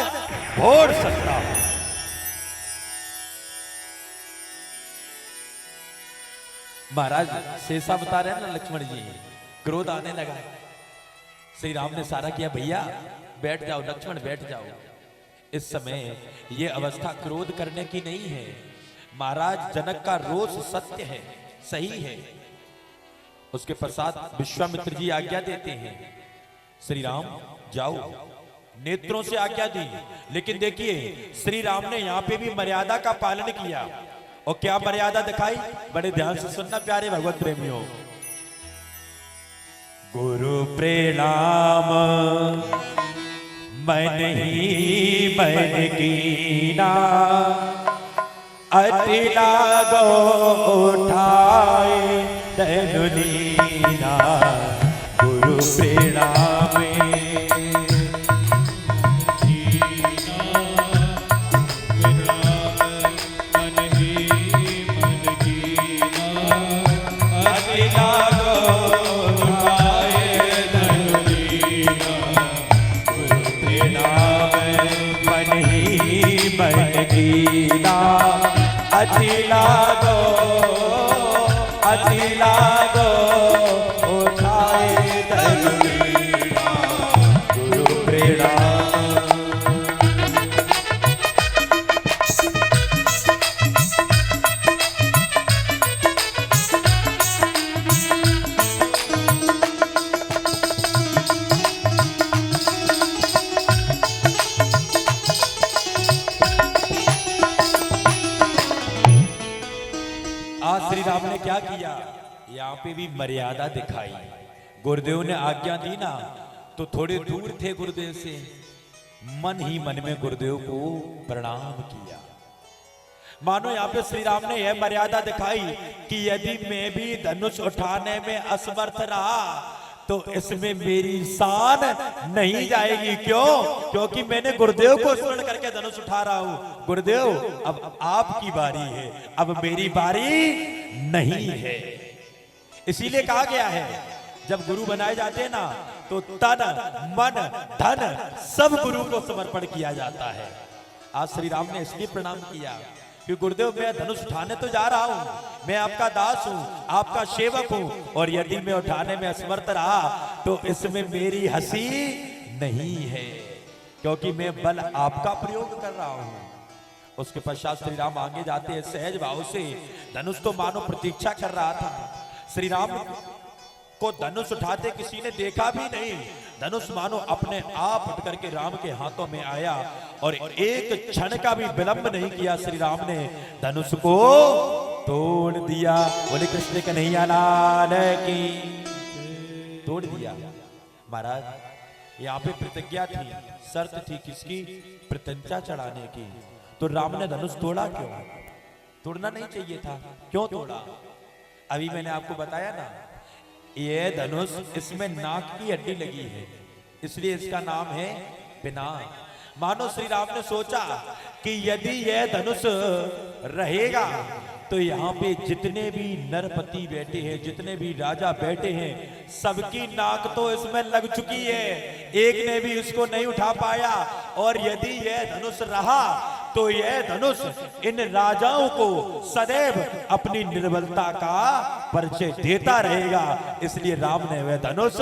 फोड़ सकता हूं। महाराज शेषा बता रहे हैं ना लक्ष्मण जी, क्रोध आने लगा। श्री राम ने सारा किया, भैया बैठ जाओ लक्ष्मण बैठ जाओ। इस समय ये अवस्था क्रोध करने की नहीं है। महाराज जनक का रोष सत्य है, सही है। उसके पश्चात विश्वामित्र जी आज्ञा देते हैं, श्री राम जाओ, नेत्रों से आज्ञा दी। लेकिन देखिए श्री राम ने यहां पे भी मर्यादा का पालन किया। और क्या मर्यादा दिखाई, बड़े ध्यान से सुनना प्यारे भगवत प्रेमियों। गुरु प्रणाम मन ही मन कीना, अति लागो उठाए तनुलीना। गुरु प्रणाम मन ही मन कीना, अति लागो उठाए तनुलीना। गुरु प्रणाम मन ही मन कीना, अति लागो अति लागो उठाए तनुलीना। गुरु प्रणाम। आज श्री राम ने क्या किया, यहाँ पे भी मर्यादा दिखाई। गुरुदेव ने आज्ञा दी ना, तो थोड़े दूर थे गुरुदेव से, मन ही मन में गुरुदेव को प्रणाम किया। मानो यहाँ पे श्री राम ने यह मर्यादा दिखाई कि यदि मैं भी धनुष उठाने में असमर्थ रहा तो इसमें मेरी शान नहीं जाएगी। क्यों? क्योंकि मैंने गुरुदेव को स्मरण करके धनुष उठा रहा हूं। गुरुदेव अब आपकी बारी है, अब मेरी बारी नहीं है। इसीलिए कहा गया है जब गुरु बनाए जाते हैं ना तो तन मन धन सब गुरु को समर्पण किया जाता है। आज श्री राम ने इसलिए प्रणाम किया कि गुरुदेव मैं धनुष उठाने तो जा रहा हूं, मैं आपका दास हूं, आपका सेवक हूं, और यदि मैं उठाने में असमर्थ रहा तो इसमें मेरी हंसी नहीं है, क्योंकि मैं बल आपका प्रयोग कर रहा हूं। उसके पश्चात श्री राम आगे जाते हैं सहज भाव से। धनुष तो मानो प्रतीक्षा कर रहा था। श्री राम को धनुष उठाते किसी ने देखा भी नहीं। धनुष मानो अपने आप उठ करके राम के हाथों में आया और एक क्षण का भी विलंब नहीं किया। श्री राम ने धनुष को तोड़ दिया। बोले कृष्ण कन्हैया लाल की, तोड़ दिया। महाराज यहाँ पे प्रतिज्ञा थी, शर्त थी किसकी, प्रत्यंचा चढ़ाने की। तो राम ने धनुष तोड़ा क्यों? तोड़ना नहीं चाहिए था, क्यों तोड़ा? अभी मैंने आपको बताया ना, ये धनुष इसमें नाक की हड्डी लगी है, इसलिए इसका नाम है पिनाक। मानो श्री राम ने सोचा कि यदि यह धनुष रहेगा तो यहाँ पे जितने भी नरपति बैठे हैं, जितने भी राजा बैठे हैं, सबकी नाक तो इसमें लग चुकी है, एक ने भी इसको नहीं उठा पाया। और यदि यह धनुष रहा तो यह धनुष इन राजाओं को सदैव अपनी निर्बलता का परिचय देता रहेगा। इसलिए राम ने वह धनुष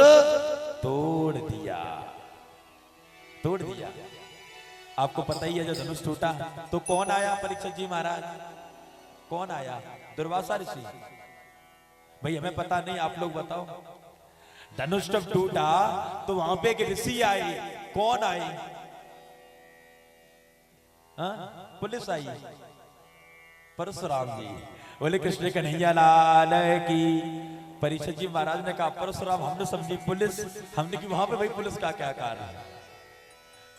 तोड़ दिया, तोड़ दिया। आपको पता ही है, जब धनुष टूटा तो कौन आया? परीक्षित जी महाराज। कौन आया? दुर्वासा ऋषि। भाई हमें पता नहीं, आप लोग बताओ। धनुष जब टूटा तो वहां पे एक ऋषि आए। कौन आए? पुलिस आई, परशुराम जी। बोले कृष्ण कन्हैया लाल की। परीक्षित जी महाराज ने कहा परशुराम, हमने समझी पुलिस, हमने कि वहां पे भाई पुलिस का क्या कार्य है?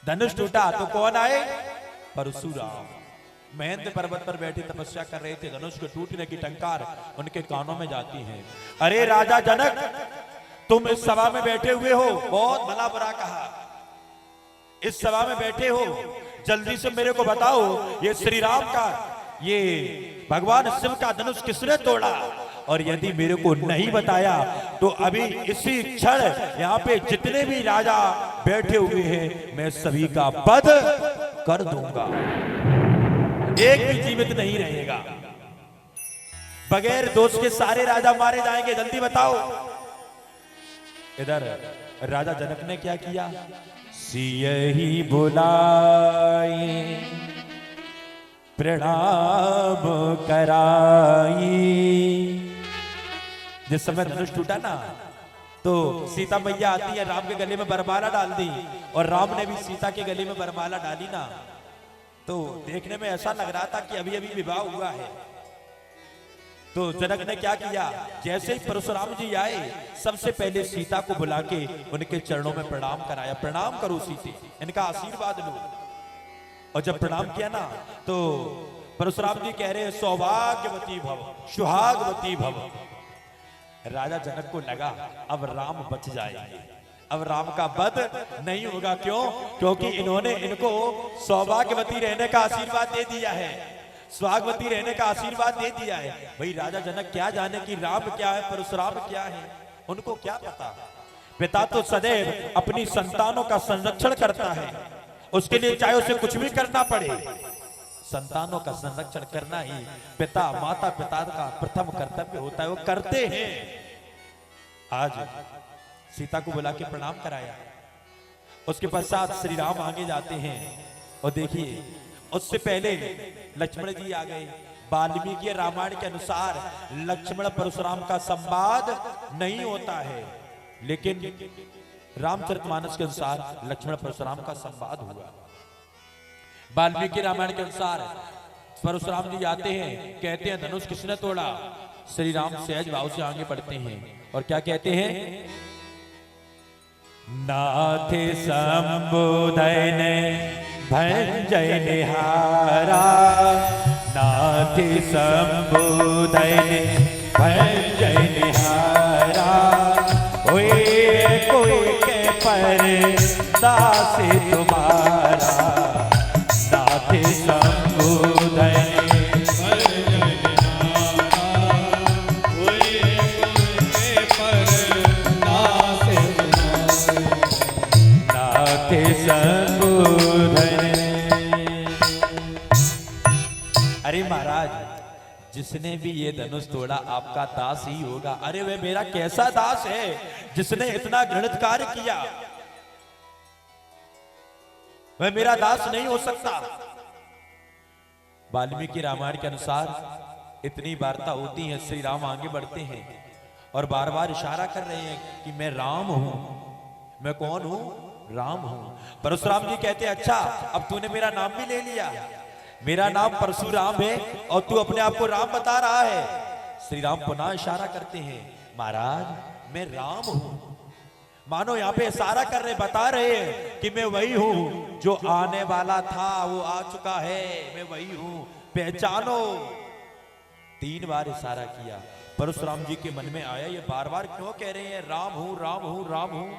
धनुष टूटा तो कौन आए? परशुराम। महेंद्र पर्वत पर बैठे तपस्या कर रहे थे। धनुष के टूटने की टंकार उनके कानों में जाती है। अरे राजा जनक, तुम इस सभा में बैठे हुए हो, बहुत भला बुरा कहा। इस सभा में बैठे हो, जल्दी से मेरे को बताओ, ये श्री राम का, ये भगवान शिव का धनुष किसने तोड़ा? और यदि मेरे को नहीं बताया तो अभी इसी क्षण यहाँ पे जितने भी राजा बैठे हुए हैं मैं सभी का वध कर दूंगा, एक भी जीवित नहीं रहेगा। बगैर दोष के सारे राजा मारे जाएंगे, जल्दी बताओ। इधर राजा जनक ने क्या किया? सियहि बुलाए प्रणाम कराई। जिस समय धनुष टूटा ना तो सीता मैया आती है, राम के गले में वरमाला डाल दी, और राम ने भी सीता के गले में वरमाला डाली ना, तो देखने में ऐसा लग रहा था कि अभी अभी विवाह हुआ है। तो जनक ने क्या किया? जैसे ही परशुराम जी आए, सबसे पहले सीता को बुला के उनके चरणों में प्रणाम कराया। प्रणाम करो सीते, इनका आशीर्वाद लो। और जब प्रणाम किया ना तो परशुराम जी कह रहे हैं सौभाग्यवती भव, सुहागवती भव। राजा जनक को लगा अब राम बच जाएंगे, अब राम का वध नहीं होगा। क्यों? क्योंकि इन्होंने इनको सौभाग्यवती रहने का आशीर्वाद दे दिया है, सुहागवती रहने का आशीर्वाद दे दिया है। भाई राजा जनक क्या जाने कि राम क्या है, परशुराम क्या है, उनको क्या पता। पिता तो सदैव अपनी संतानों का संरक्षण करता है, उसके लिए चाहे उसे कुछ भी करना पड़े, संतानों का संरक्षण करना ही पिता माता पिता का प्रथम कर्तव्य होता है, वो करते हैं। आज सीता को बुला के प्रणाम कराया, उसके पश्चात श्री राम आगे जाते हैं और देखिए उससे पहले लक्ष्मण जी आ गए। वाल्मीकि रामायण के अनुसार लक्ष्मण परशुराम का संवाद नहीं होता है, लेकिन रामचरितमानस के अनुसार लक्ष्मण परशुराम का संवाद हुआ। वाल्मीकि रामायण के अनुसार परशुराम जी आते हैं, कहते हैं धनुष किसने तोड़ा? श्री राम सहज भाव से आगे बढ़ते हैं और क्या कहते हैं? नाथे संबोधन भंजय निहारा, नाथे संबोधन भंजय निहारा। कोई के पर दास तुम्हारा, नाथे संबोधन अरे महाराज, जिसने भी ये धनुष तोड़ा आपका दास ही होगा। अरे वे मेरा कैसा दास है जिसने इतना घृणित कार्य किया? वह मेरा दास नहीं हो सकता। वाल्मीकि रामायण के अनुसार इतनी वार्ता होती है, श्री राम आगे बढ़ते हैं और बार बार इशारा कर रहे हैं कि मैं राम हूं। मैं कौन हूं? राम हूं। परशुराम जी कहते हैं अच्छा अब तूने मेरा नाम भी ले लिया, मेरा नाम परशुराम है और तू अपने आप को राम बता रहा है। श्री राम पुनः इशारा करते हैं, महाराज मैं राम हूं। मानो यहाँ पे इशारा कर रहे, बता रहे हैं कि मैं वही हूं जो आने वाला था, वो आ चुका है, मैं वही हूं, पहचानो। 3 बार इशारा किया। परशुराम जी के मन में आया ये बार बार क्यों कह रहे हैं राम हूं राम हूं राम हूं?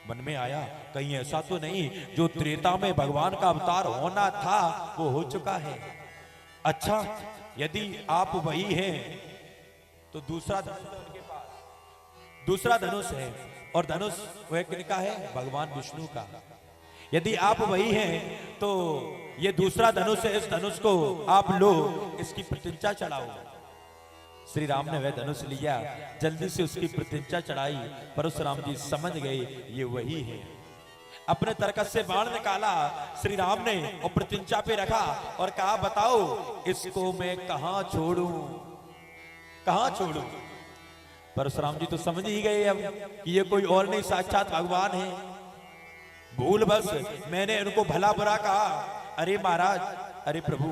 मन में आया कहीं ऐसा तो नहीं जो त्रेता में भगवान का अवतार होना था वो हो चुका है। अच्छा यदि आप वही हैं तो दूसरा धनुष उनके पास, दूसरा धनुष है और धनुष वह किनका है? भगवान विष्णु का। यदि आप वही हैं तो ये दूसरा धनुष है, इस धनुष को आप लो, इसकी प्रतिज्ञा चढ़ाओ। श्री राम ने वह धनुष लिया, जल्दी से उसकी प्रतिज्ञा चढ़ाई। परशुराम जी समझ गए ये वही है। अपने तरकस से बाण निकाला श्री राम ने और प्रतिज्ञा पे रखा और कहा बताओ इसको मैं कहां छोड़ूं, कहां छोड़ूं? परशुराम जी तो समझ ही गए अब कि ये कोई और नहीं साक्षात भगवान है। भूल बस मैंने इनको भला बुरा कहा। अरे महाराज, अरे प्रभु,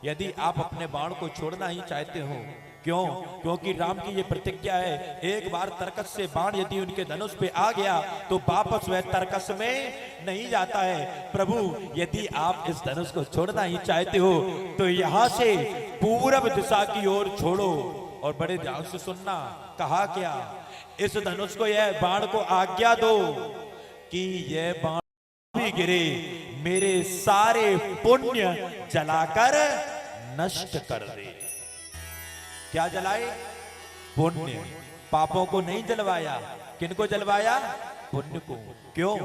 यदि आप अपने बाण को छोड़ना ही चाहते हो, क्यों? क्योंकि राम की ये प्रतिज्ञा है, एक बार तरकस से बाण यदि उनके धनुष पे आ गया तो वापस वह तरकस में नहीं जाता है। प्रभु यदि आप इस धनुष को छोड़ना ही चाहते हो तो यहां से पूरब दिशा की ओर छोड़ो। और बड़े ध्यान से सुनना, कहा क्या? इस धनुष को, यह बाण को आज्ञा दो कि यह बाण भी गिरे मेरे सारे पुण्य जलाकर नष्ट कर दे। क्या जलाए? पुण्य। पापों को नहीं जलवाया, किनको जलवाया? पुण्य को। क्यों?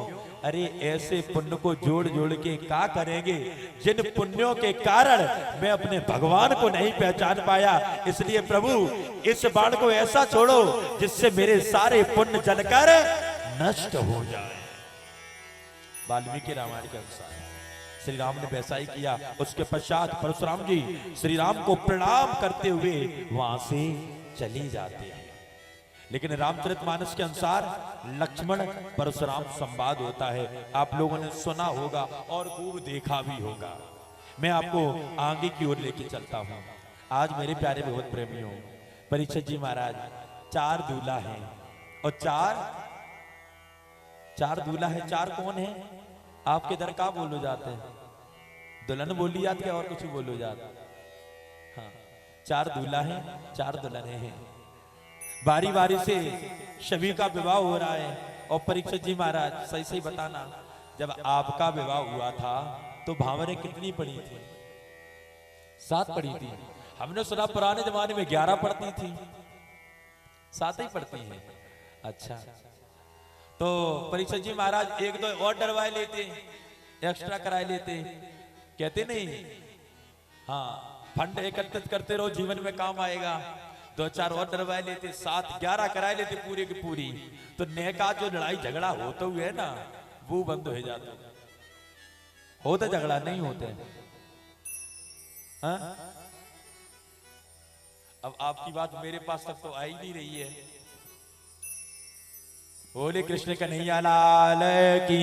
अरे ऐसे पुण्य को जोड़ जोड़ के क्या करेंगे जिन पुण्यों के कारण मैं अपने भगवान को नहीं पहचान पाया। इसलिए प्रभु इस बाण को ऐसा छोड़ो जिससे मेरे सारे पुण्य जलकर नष्ट हो जाए। वाल्मीकि रामायण के अनुसार श्री राम ने वैसा ही किया। उसके पश्चात परशुराम जी श्री राम को प्रणाम करते हुए वहां से चले जाते हैं। लेकिन रामचरितमानस के अनुसार लक्ष्मण परशुराम संवाद होता है, आप लोगों ने सुना होगा और खूब देखा भी होगा। मैं आपको आगे की ओर लेके चलता हूं। आज मेरे प्यारे भगवत प्रेमियों, परीक्षित जी महाराज 4 दूल्हा हैं और चार दूल्हा है। 4 कौन है? आपके दर का बोलो जाते हैं? दुल्हन बोली जाती है और कुछ बोलो जाता? हाँ, 4 दूल्हा हैं, 4 दुल्हने हैं। बारी बारी से सभी का विवाह हो रहा है। और परीक्षित जी महाराज सही सही बताना, जब आपका विवाह हुआ था तो भावरें कितनी पड़ी थी? 7 पड़ी थी। हमने सुना पुराने जमाने में 11 पड़ती थी, 7 ही पड़ती हैं। अच्छा, तो परीक्षित जी महाराज 1-2 और डरवाए लेते, एक्स्ट्रा कराए लेते, कहते नहीं हाँ फंड एकत्रित करते रहो, जीवन में काम आएगा। 2-4 और डरवाए लेते, 7-11 कराए लेते पूरी की पूरी। तो नेका जो लड़ाई झगड़ा होता हुआ है ना, वो बंद हो जाता। होता झगड़ा नहीं होते। हाँ? अब आपकी बात मेरे पास तक तो आई नहीं रही है। बोले कृष्ण कन्हैया लाल की।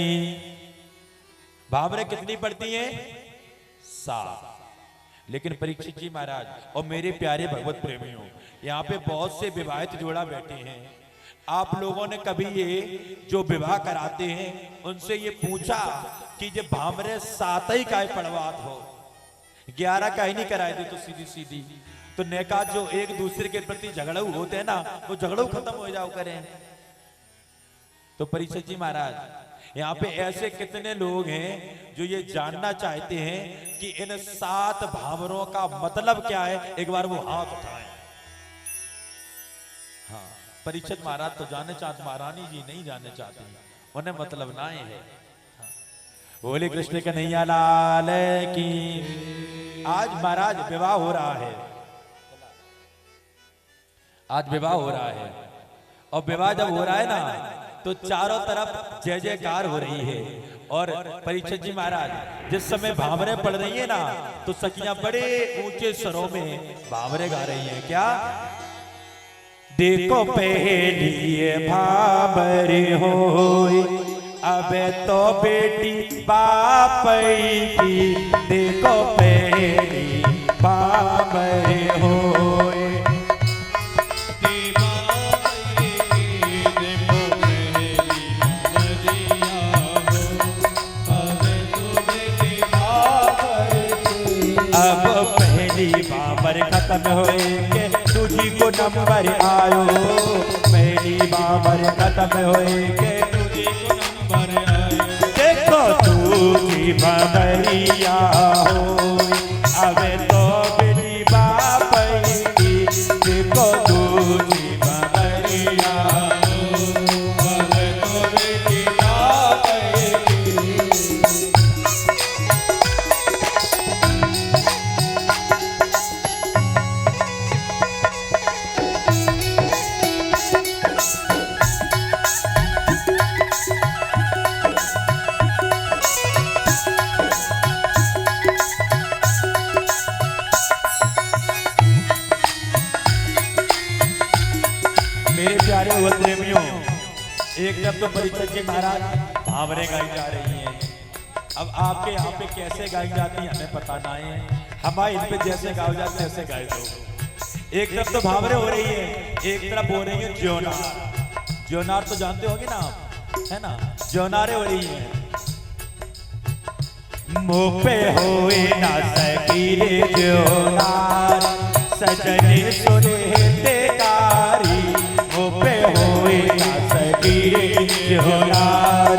भावरें कितनी पड़ती हैं? 7। लेकिन परीक्षित जी महाराज और मेरे प्यारे भगवत प्रेमियों, यहाँ पे बहुत से विवाहित जोड़ा बैठे हैं। आप लोगों ने कभी ये जो विवाह कराते हैं उनसे ये पूछा कि ये भावरें 7 ही काहे पड़वात हो, 11 काहे नहीं कराए थे? तो सीधी सीधी तो नेका जो एक दूसरे के प्रति झगड़ू होते हैं ना, वो झगड़ू खत्म हो जाओ करें। तो परीक्षित जी महाराज, यहाँ पे ऐसे कितने लोग हैं जो ये जानना चाहते हैं कि इन 7 भावरों का मतलब क्या है? एक बार वो हाथ उठाएं। हाँ, परीक्षित महाराज तो जानने चाहते, महारानी जी नहीं जानने चाहते, उन्हें मतलब ना है। हाँ। बोले कृष्ण कन्हैया लाल की। आज महाराज विवाह हो रहा है, आज विवाह हो रहा है। और विवाह जब हो रहा है ना तो चारों तरफ जय जयकार हो रही है। और परीक्षित जी महाराज जिस समय भावरें पढ़ रही है ना, तो सखियां बड़े ऊंचे स्वरों में भावरें गा रही हैं। क्या? देखो पहली भावर होई, अब तो बेटी बाप की। देखो पहली भावर होई, खत्म होए के तुझी को नंबर आयो। पहली बाबर खत्म होए के तुझी को नंबर आयो। देखो तुझी बबरिया हो, अब तो बेटी बाप की। देखो तुझी बबरिया हो, अब तो बेटी बाप की। एक जब तो परीक्षित जी महाराज भावरें गाई जा रही हैं। अब आपके यहाँ पे कैसे गाई जाती है हमें पता ना है, हमारे इन पे जैसे गाओ जाते ऐसे गाए दो। एक तरफ तो भावरें हो रही है, एक तरफ हो रही है ज्योनार। ज्योनार तो जानते होगे ना आप, है ना? ज्योनारे हो रही है। मुँह पे होए ना सकीरे ज्योनार, सजने सुने कारी। मुँह पे होए ना सकीरे ज्योनार,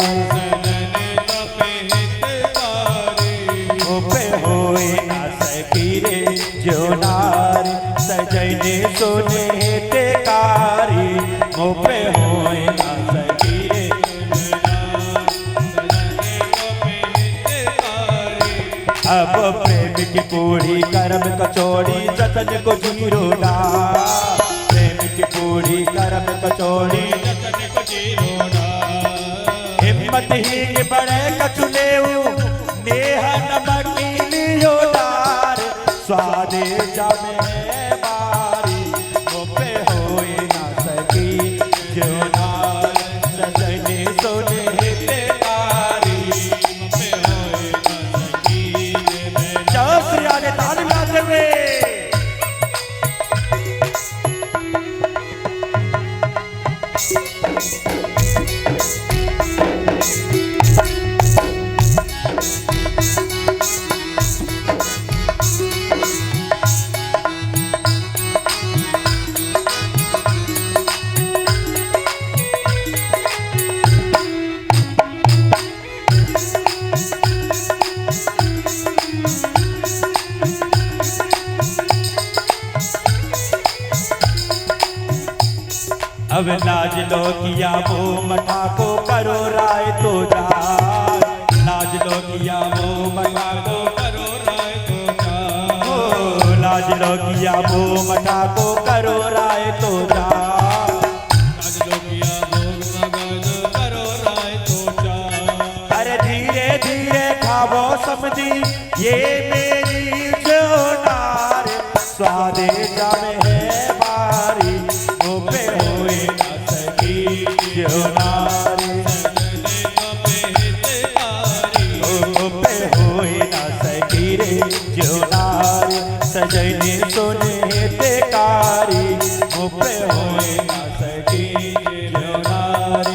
सजने मोपे होए ना सकी रे। अब प्रेम की पूरी कर्म कचौड़ी जतन को जीरो डाल। प्रेम की पूरी कर्म कचौड़ी जतन को जीरो डाल। हिम्मत ही बड़े कचुले नेह नमकी लियो डार। स्वादे जामे बारी मोपे होए ना सकी जो नार। सजने सोने तेरी मोपे होए ना सकी। जय श्री राधे ताली बजाते हुए। अब लाज लो किया वो मठा को करो राय तो जा। लाज लो किया वो मठा को करो राय तो जा। ओ लाज लो किया वो मठा को करो राय तो जा। लाज लो किया वो मठा को करो राय तो जा। अरे धीरे धीरे खाओ समझी ये मेरी जो नार। स्वादे जामे है बारी मोपे होए ना सकी जो नार। मोपे होए ना सकी रे जो नार। सजने सोने तेकारी मोपे होए ना सकी जो नार।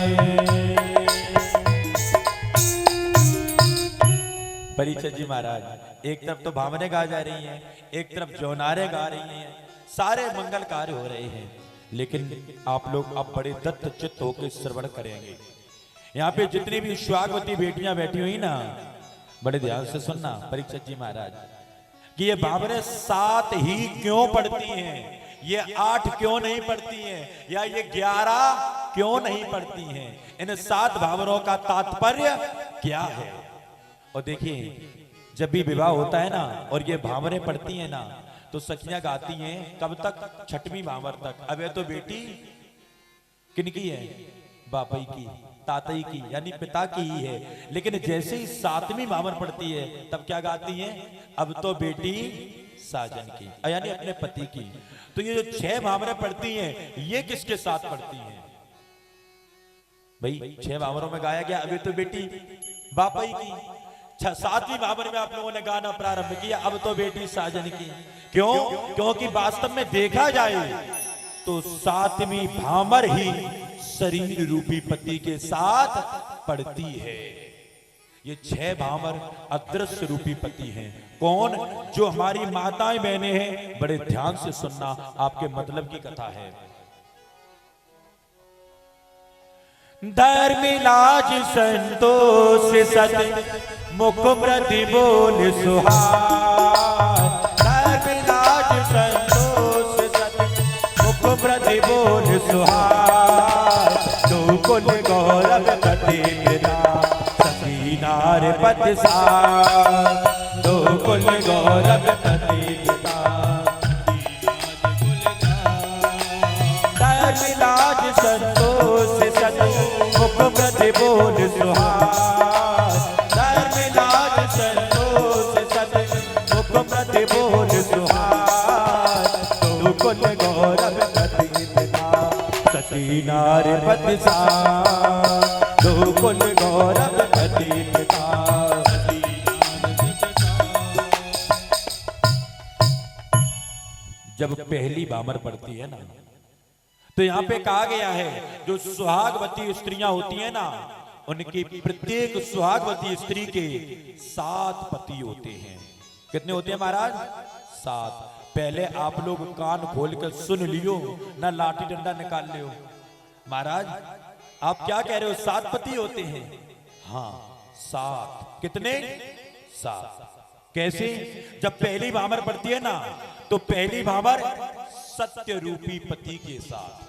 परीक्षित जी महाराज एक तरफ तो भावने गा जा रही हैं, एक तरफ जौनारे गा रही हैं, सारे मंगल कार्य हो रहे हैं। लेकिन आप लोग अब बड़े दत्त चित्त होकर श्रवण करेंगे। यहाँ पे जितनी भी सुहागवती बेटियां बैठी हुई ना, बड़े ध्यान से सुनना परीक्षित जी महाराज कि ये भावरें 7 ही क्यों पढ़ती हैं, ये 8 क्यों नहीं पढ़ती हैं, या ये 11 क्यों नहीं पढ़ती हैं। इन 7 भावरों का तात्पर्य क्या है। और देखिए जब भी विवाह होता है ना और ये भावरें पढ़ती हैं ना तो सखियां गाती हैं कब तक, 6वीं भावर तक। अब ये तो बेटी किनकी है, बापाई की, ताताई की, यानी पिता की ही है। लेकिन जैसे ही 7वीं भावर पढ़ती है तब क्या गाती हैं, अब तो बेटी साजन की, यानी अपने पति की। तो ये जो 6 भावरें पढ़ती हैं ये किसके साथ पढ़ती हैं भाई। 6 भावरों में गाया गया अभी तो बेटी बापाई की। 7वीं भावर में आप लोगों ने गाना प्रारंभ किया अब तो बेटी साजन की। क्यों? क्योंकि वास्तव में देखा जाए तो 7वीं भावर ही शरीर रूपी पति के साथ पड़ती है। ये 6 भावर अदृश्य रूपी पति हैं। कौन? जो हमारी माताएं बहनें हैं। बड़े ध्यान से सुनना, आपके मतलब की कथा है। धर्म लाज संतोष सत मुख प्रति बोल सुहार। धर्म लाज संतोष सत मुख प्रति बोल सुहार। दो कुल गौरव पति पिता सखी नार पति सार। दो कुल गौरव पति पिता धर्म लाज संतोष सत मुख प्रति बोल सुहार। धर्म लाज संतोष सत मुख प्रति बोल सुहार। दो कुल गौरव पति पिता सती नार पति सार। दो कुल गौरव पति पिता सती नार पति सार। जब पहली भामर पड़ती है ना तो यहाँ पे कहा गया है जो सुहागवती स्त्रियां होती हैं ना उनकी प्रत्येक सुहागवती स्त्री के 7 पति होते हैं। कितने होते हैं महाराज? 7। पहले आप लोग कान खोल कर सुन लियो ना, लाठी डंडा निकाल लियो। महाराज आप क्या कह रहे हो? 7 पति होते हैं? हाँ 7। कितने? 7। कैसे? जब पहली भामर पड़ती है ना तो पहली भामर सत्य रूपी पति के साथ,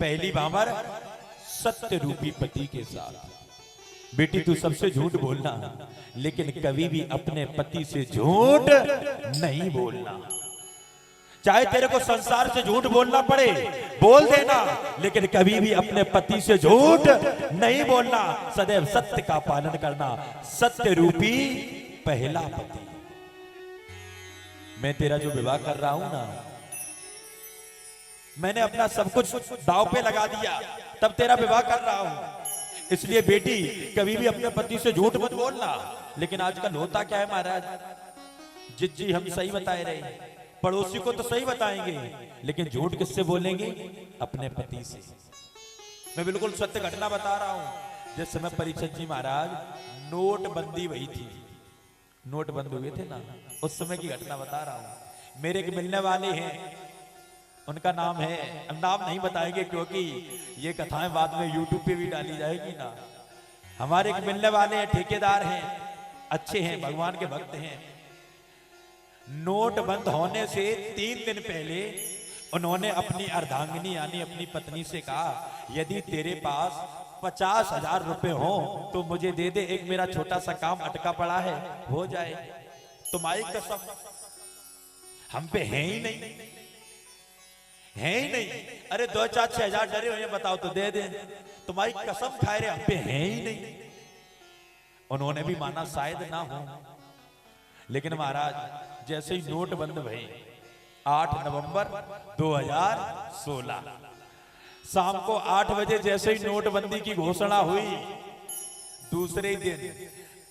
पहली भामर सत्य रूपी पति के साथ। बेटी तू सबसे झूठ बोलना, लेकिन कभी भी अपने पति से झूठ नहीं बोलना। चाहे तेरे को संसार से झूठ बोलना पड़े, बोल देना, लेकिन कभी भी अपने पति से झूठ नहीं बोलना। सदैव सत्य का पालन करना। सत्य रूपी पहला पति। मैं तेरा जो विवाह कर रहा हूं ना, मैंने अपना सब कुछ दांव पे लगा दिया, तब तेरा विवाह कर रहा हूं। इसलिए बेटी कभी भी अपने पति से झूठ मत बोलना। लेकिन आजकल होता क्या है महाराज, जी हम सही बताए रहे, पड़ोसी को तो सही बताएंगे, लेकिन झूठ किससे बोलेंगे? अपने पति से। मैं बिल्कुल सत्य घटना बता रहा हूं। जिस समय परीक्षित जी महाराज नोटबंदी हुई थी, नोट बंद हुए थे ना, उस समय की घटना बता रहा हूं। मेरे एक मिलने वाले हैं, उनका नाम है, हम नाम नहीं बताएंगे क्योंकि ये कथाएं बाद में यूट्यूब पे भी डाली जाएगी ना। हमारे एक मिलने वाले हैं, ठेकेदार हैं, अच्छे हैं, भगवान के भक्त हैं। नोट बंद होने से 3 दिन पहले उन्होंने अपनी अर्धांगिनी यानी अपनी पत्नी से कहा, यदि तेरे पास 50,000 रुपए हो तो मुझे दे दे, एक मेरा छोटा सा काम अटका पड़ा है, हो जाए। तुम्हारी कसम हम पे है ही नहीं, है ही नहीं। अरे 2-4-6,000 डरे हुए बताओ तो दे दे, तुम्हारी कसम खाए रहे, हम पे है ही नहीं। उन्होंने भी माना शायद ना हो, लेकिन महाराज जैसे ही नोट बंद भई 8 नवंबर 2016 शाम को 8 बजे जैसे ही नोटबंदी की घोषणा हुई, दूसरे दिन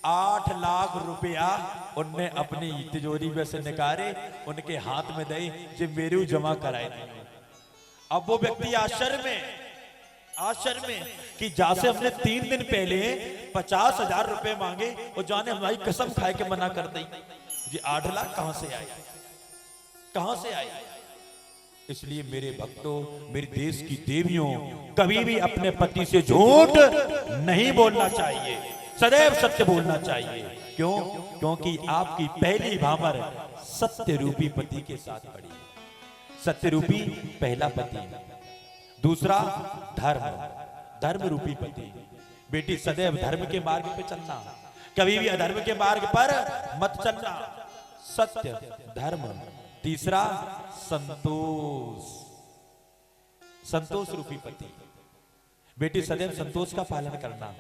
8 लाख रुपया उनने अपनी तिजोरी में से निकाले, उनके हाथ में दे, जो मेरू जमा कराए थे। अब वो व्यक्ति आश्चर्य में कि जैसे हमने 3 दिन पहले 50,000 रुपए मांगे और जाने हमारी कसम खाए के मना कर दी, जी 8 लाख कहां से आए, कहां से आए? इसलिए मेरे भक्तों, मेरे देश की देवियों, कभी भी अपने पति से झूठ नहीं बोलना चाहिए, सदैव सत्य बोलना चाहिए। क्यों? क्योंकि आपकी पहली भामर सत्य रूपी पति के साथ पड़ी। सत्य रूपी पहला पति। दूसरा धर्म रूपी पति। बेटी सदैव धर्म के मार्ग पे चलना, कभी भी अधर्म के मार्ग पर मत चलना। सत्य, धर्म। तीसरा संतोष रूपी पति। बेटी सदैव संतोष का पालन करना।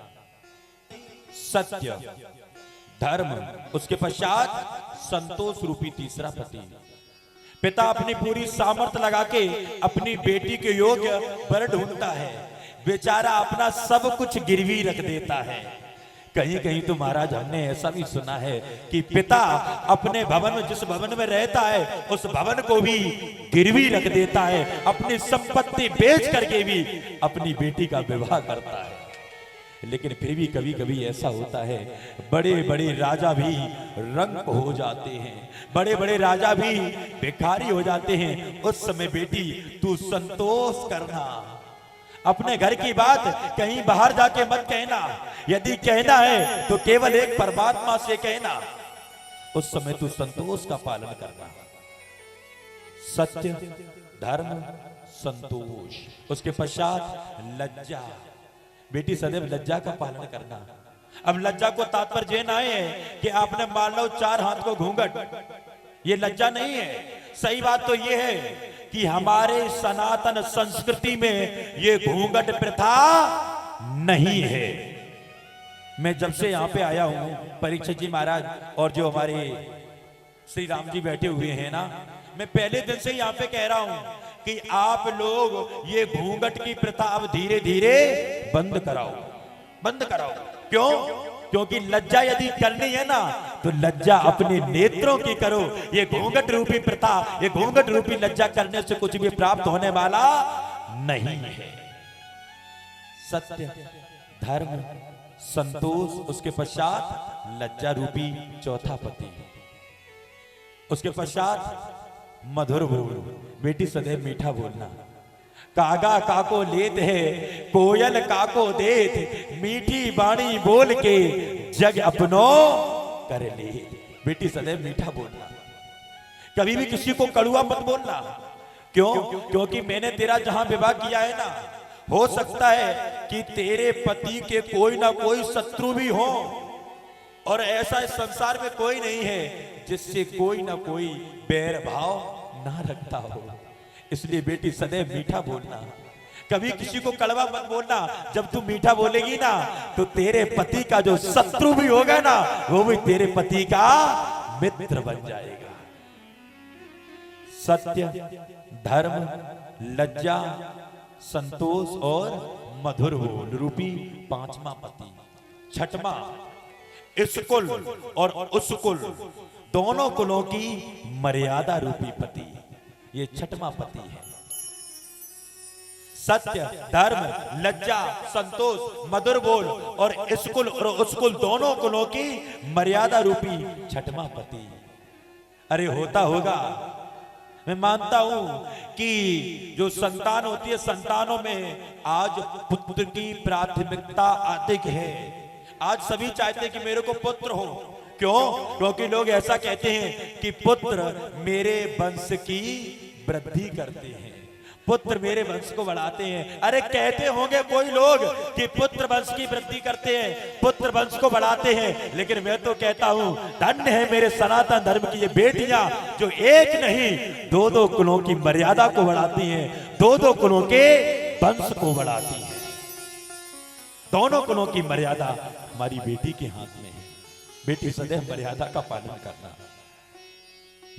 सत्य, धर्म, उसके पश्चात संतोष रूपी तीसरा पति। पिता अपनी पूरी सामर्थ्य लगा के अपनी बेटी के योग्य वर ढूंढता है, बेचारा अपना सब कुछ गिरवी रख देता है। कहीं कहीं तो महाराज हमने ऐसा भी सुना है कि पिता अपने भवन में, जिस भवन में रहता है, उस भवन को भी गिरवी रख देता है, अपनी संपत्ति बेच करके भी अपनी बेटी का विवाह करता है। लेकिन फिर भी कभी कभी ऐसा होता है, बड़े बड़े राजा भी रंक हो जाते हैं, बड़े बड़े राजा भी भिखारी हो जाते हैं। उस समय बेटी तू संतोष करना, अपने घर की बात कहीं बाहर जाके मत कहना, यदि कहना है तो केवल एक परमात्मा से कहना। उस समय तू संतोष का पालन करना। सत्य, धर्म, संतोष, उसके पश्चात लज्जा। बेटी सदैव लज्जा का पालन करना। अब लज्जा को तात्पर्य ये ना है कि आपने मान लो 4 हाथ को घूंघट, ये लज्जा नहीं है। सही बात तो ये है कि हमारे सनातन संस्कृति में ये घूंघट प्रथा नहीं है। मैं जब से यहाँ पे आया हूँ, परीक्षित जी महाराज और जो हमारे श्री राम जी बैठे हुए हैं ना, मैं पहले दिन से यहाँ पे कह रहा हूँ कि आप लोग ये घूंघट की प्रथा अब धीरे धीरे बंद कराओ, बंद कराओ। क्यों? क्योंकि लज्जा यदि करनी है ना, तो लज्जा अपने नेत्रों की करो। ये घूंघट रूपी प्रथा, ये घूंघट रूपी लज्जा करने से कुछ भी प्राप्त होने वाला नहीं है। सत्य, धर्म, संतोष, उसके पश्चात लज्जा रूपी चौथा पति। उसके पश्चात मधुर बोल। बेटी सदैव मीठा बोलना। कागा काको लेत है, कोयल काको देत, मीठी बाणी बोल के जग अपनो कर ले। बेटी सदैव मीठा बोलना, कभी भी किसी को कड़ुआ मत बोलना। क्यों? क्योंकि मैंने तेरा जहां विवाह किया है ना, हो सकता है कि तेरे पति के कोई ना कोई शत्रु भी हो, और ऐसा इस संसार में कोई नहीं है जिससे कोई ना कोई बैर भाव ना रखता हो। इसलिए बेटी सदैव मीठा बोलना, कभी किसी को कड़वा मत बोलना। जब तू मीठा बोलेगी ना तो तेरे पति का जो शत्रु भी होगा ना वो भी तेरे पति का मित्र बन जाएगा। सत्य, धर्म, लज्जा, संतोष और मधुर बोल रूपी पांचवा पति। छठवां, इस कुल और उस कुल दोनों कुलों की मर्यादा रूपी पति, ये छठवां पति है। सत्य, धर्म, लज्जा, संतोष, मधुर बोल और इस कुल और उस कुल दोनों कुलों की मर्यादा रूपी छठवां पति। अरे होता होगा, मैं मानता हूं कि जो संतान होती है, संतानों में आज पुत्र की प्राथमिकता अधिक है। आज सभी चाहते हैं कि मेरे को पुत्र हो। क्यों? क्योंकि लोग ऐसा कहते हैं कि पुत्र मेरे वंश की वृद्धि करते हैं, पुत्र मेरे वंश को बढ़ाते हैं। अरे कहते होंगे कोई लोग कि पुत्र वंश की वृद्धि करते हैं, पुत्र वंश को बढ़ाते हैं, लेकिन मैं तो कहता हूं धन्य है मेरे सनातन धर्म की ये बेटियां जो एक नहीं दो दो कुलों की मर्यादा को बढ़ाती हैं, दो दो कुलों के वंश को बढ़ाती हैं। दोनों कुलों की मर्यादा हमारी बेटी के हाथ में है। बेटी सदैव मर्यादा का पालन करना।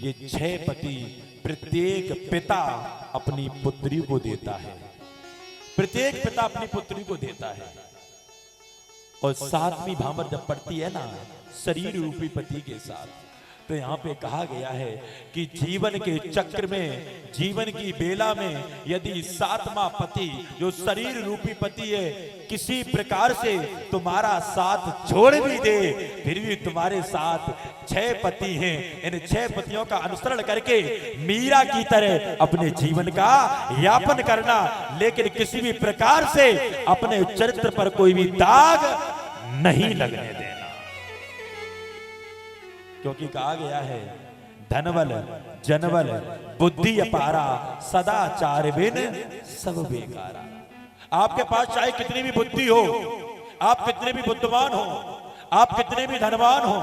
ये 6 पति प्रत्येक पिता अपनी पुत्री को देता है, प्रत्येक पिता अपनी पुत्री को देता है। और 7वीं भामर जब पड़ती है ना शरीर रूपी पति के साथ, तो यहां पे कहा गया है कि जीवन के चक्र में, जीवन की बेला में यदि 7वां पति जो शरीर रूपी पति है किसी प्रकार से तुम्हारा साथ छोड़ भी दे, फिर भी तुम्हारे साथ 6 पति हैं। इन 6 पतियों का अनुसरण करके मीरा की तरह अपने जीवन का यापन करना, लेकिन किसी भी प्रकार से अपने चरित्र पर कोई भी दाग नहीं लगने देना। क्योंकि कहा गया है धनबल जनबल बुद्धि अपारा सदाचार बिन सब बेकारा। आपके पास चाहे कितनी भी बुद्धि हो, आप कितने भी बुद्धिमान हो, आप कितने भी धनवान हो,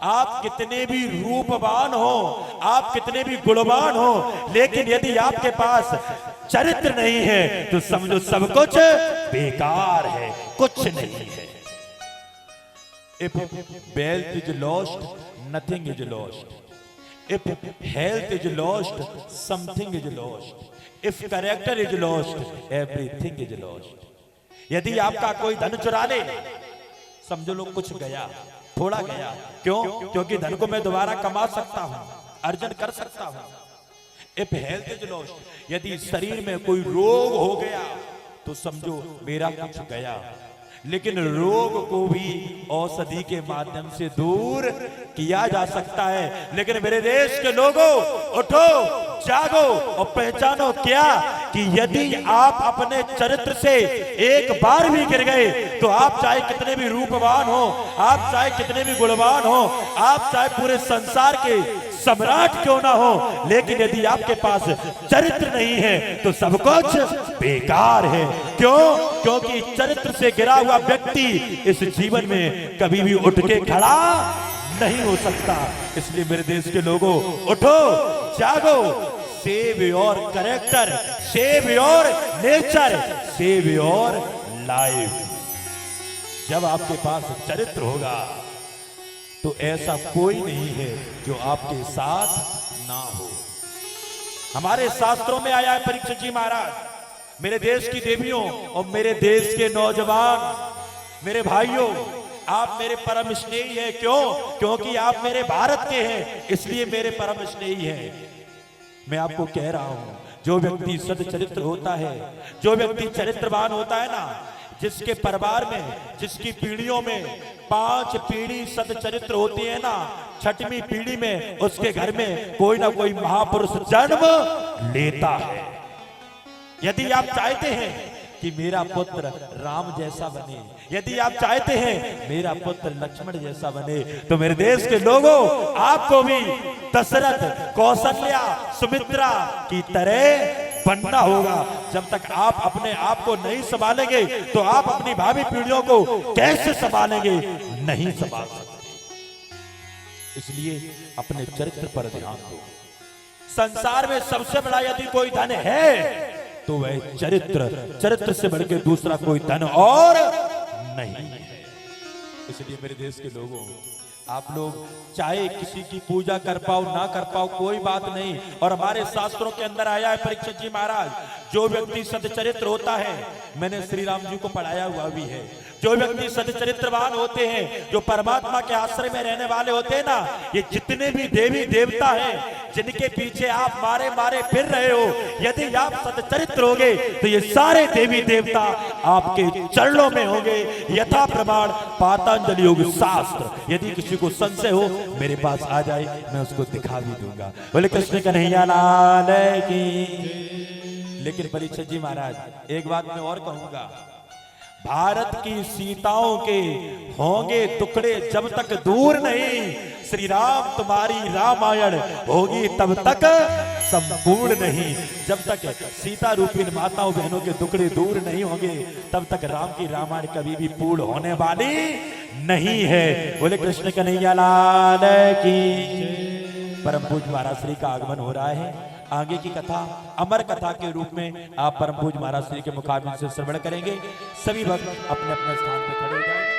आप कितने भी रूपवान हो, आप कितने भी गुणवान हो, लेकिन यदि आपके पास चरित्र नहीं है तो समझो सब कुछ बेकार है, कुछ नहीं है। If wealth is lost, nothing is lost. If health is lost, something is lost. If character is lost, everything is lost. यदि आपका कोई धन चुरा ले, समझो लो कुछ गया, थोड़ा गया। क्यों? क्योंकि धन को मैं दोबारा कमा सकता हूं, अर्जन कर सकता हूं। If health is lost, यदि शरीर में कोई रोग हो गया तो समझो मेरा कुछ गया। लेकिन रोग को भी औषधि के माध्यम से दूर किया जा सकता है। लेकिन मेरे देश के लोगों, उठो, जागो और पहचानो क्या कि यदि आप अपने चरित्र से एक बार भी गिर गए तो आप चाहे कितने भी रूपवान हो, आप चाहे कितने भी गुणवान हो, आप चाहे पूरे संसार के सम्राट क्यों ना हो, लेकिन यदि आपके पास चरित्र नहीं है तो सब कुछ बेकार है। क्यों? क्योंकि चरित्र से गिरा हुआ व्यक्ति इस जीवन में कभी भी उठ के खड़ा नहीं हो सकता। इसलिए मेरे देश के लोगों, उठो, जागो, save your character, save your nature, save your life. जब आपके पास चरित्र होगा तो ऐसा कोई नहीं है जो आपके साथ ना हो। हमारे शास्त्रों में आया है परीक्षित जी महाराज, मेरे देश की देवियों और मेरे देश के नौजवान, मेरे भाइयों, आप मेरे परम स्नेही हैं। क्यों? क्योंकि आप मेरे भारत के हैं, इसलिए मेरे परम स्नेही हैं। मैं आपको कह रहा हूं, जो व्यक्ति सच्चरित्र होता है, जो व्यक्ति चरित्रवान होता है ना, जिसके परिवार में, जिसकी पीढ़ियों में 5 पीढ़ी सच्चरित्र होती है ना, 6वीं पीढ़ी में उसके घर में कोई ना कोई महापुरुष जन्म लेता है। यदि आप चाहते हैं कि मेरा पुत्र राम जैसा बने, यदि आप चाहते हैं मेरा पुत्र लक्ष्मण जैसा बने, तो मेरे देश के लोगों, आपको भी दशरथ, कौशल्या, सुमित्रा की तरह बनना होगा। जब तक आप अपने आप को नहीं संभालेंगे तो आप अपनी भावी पीढ़ियों को कैसे संभालेंगे? नहीं संभाल सकते। इसलिए अपने चरित्र पर ध्यान दो। संसार में सबसे बड़ा यदि कोई धन है तो वह चरित्र से बढ़कर दूसरा कोई धन और नहीं है। इसलिए मेरे देश के लोगों, आप लोग चाहे किसी की पूजा कर पाओ ना कर पाओ कोई बात नहीं, और हमारे शास्त्रों के अंदर आया है परीक्षित जी महाराज, जो व्यक्ति सच्चरित्र होता है, मैंने श्री राम जी को पढ़ाया हुआ भी है, जो व्यक्ति सच्चरित्रवान होते हैं, जो परमात्मा के आश्रय में रहने वाले होते हैं ना, ये जितने भी देवी देवता हैं जिनके पीछे आप मारे मारे फिर रहे हो, यदि आप सच्चरित्र होगे तो ये सारे देवी देवता आपके चरणों में होंगे। यथा प्रमाण पातंजलि योग शास्त्र। यदि किसी को संशय हो मेरे पास आ जाए, मैं उसको दिखा भी दूंगा। बोले कृष्ण कन्हैया लाल की। लेकिन परीक्षित जी महाराज एक बात मैं और कहूंगा, भारत की सीताओं के होंगे टुकड़े जब तक दूर नहीं, श्री राम तुम्हारी रामायण होगी तब तक संपूर्ण नहीं। जब तक सीता रूपी माताओं बहनों के टुकड़े दूर नहीं होंगे तब तक राम की रामायण कभी भी पूर्ण होने वाली नहीं है। बोले कृष्ण कन्हैया लाल की। परम पूज्य महाराज श्री का आगमन हो रहा है। आगे की कथा अमर कथा के रूप में आप परम पूज्य महाराज श्री के मुखाबिन से श्रवण करेंगे। सभी भक्त अपने अपने स्थान पर खड़े हो जाएं।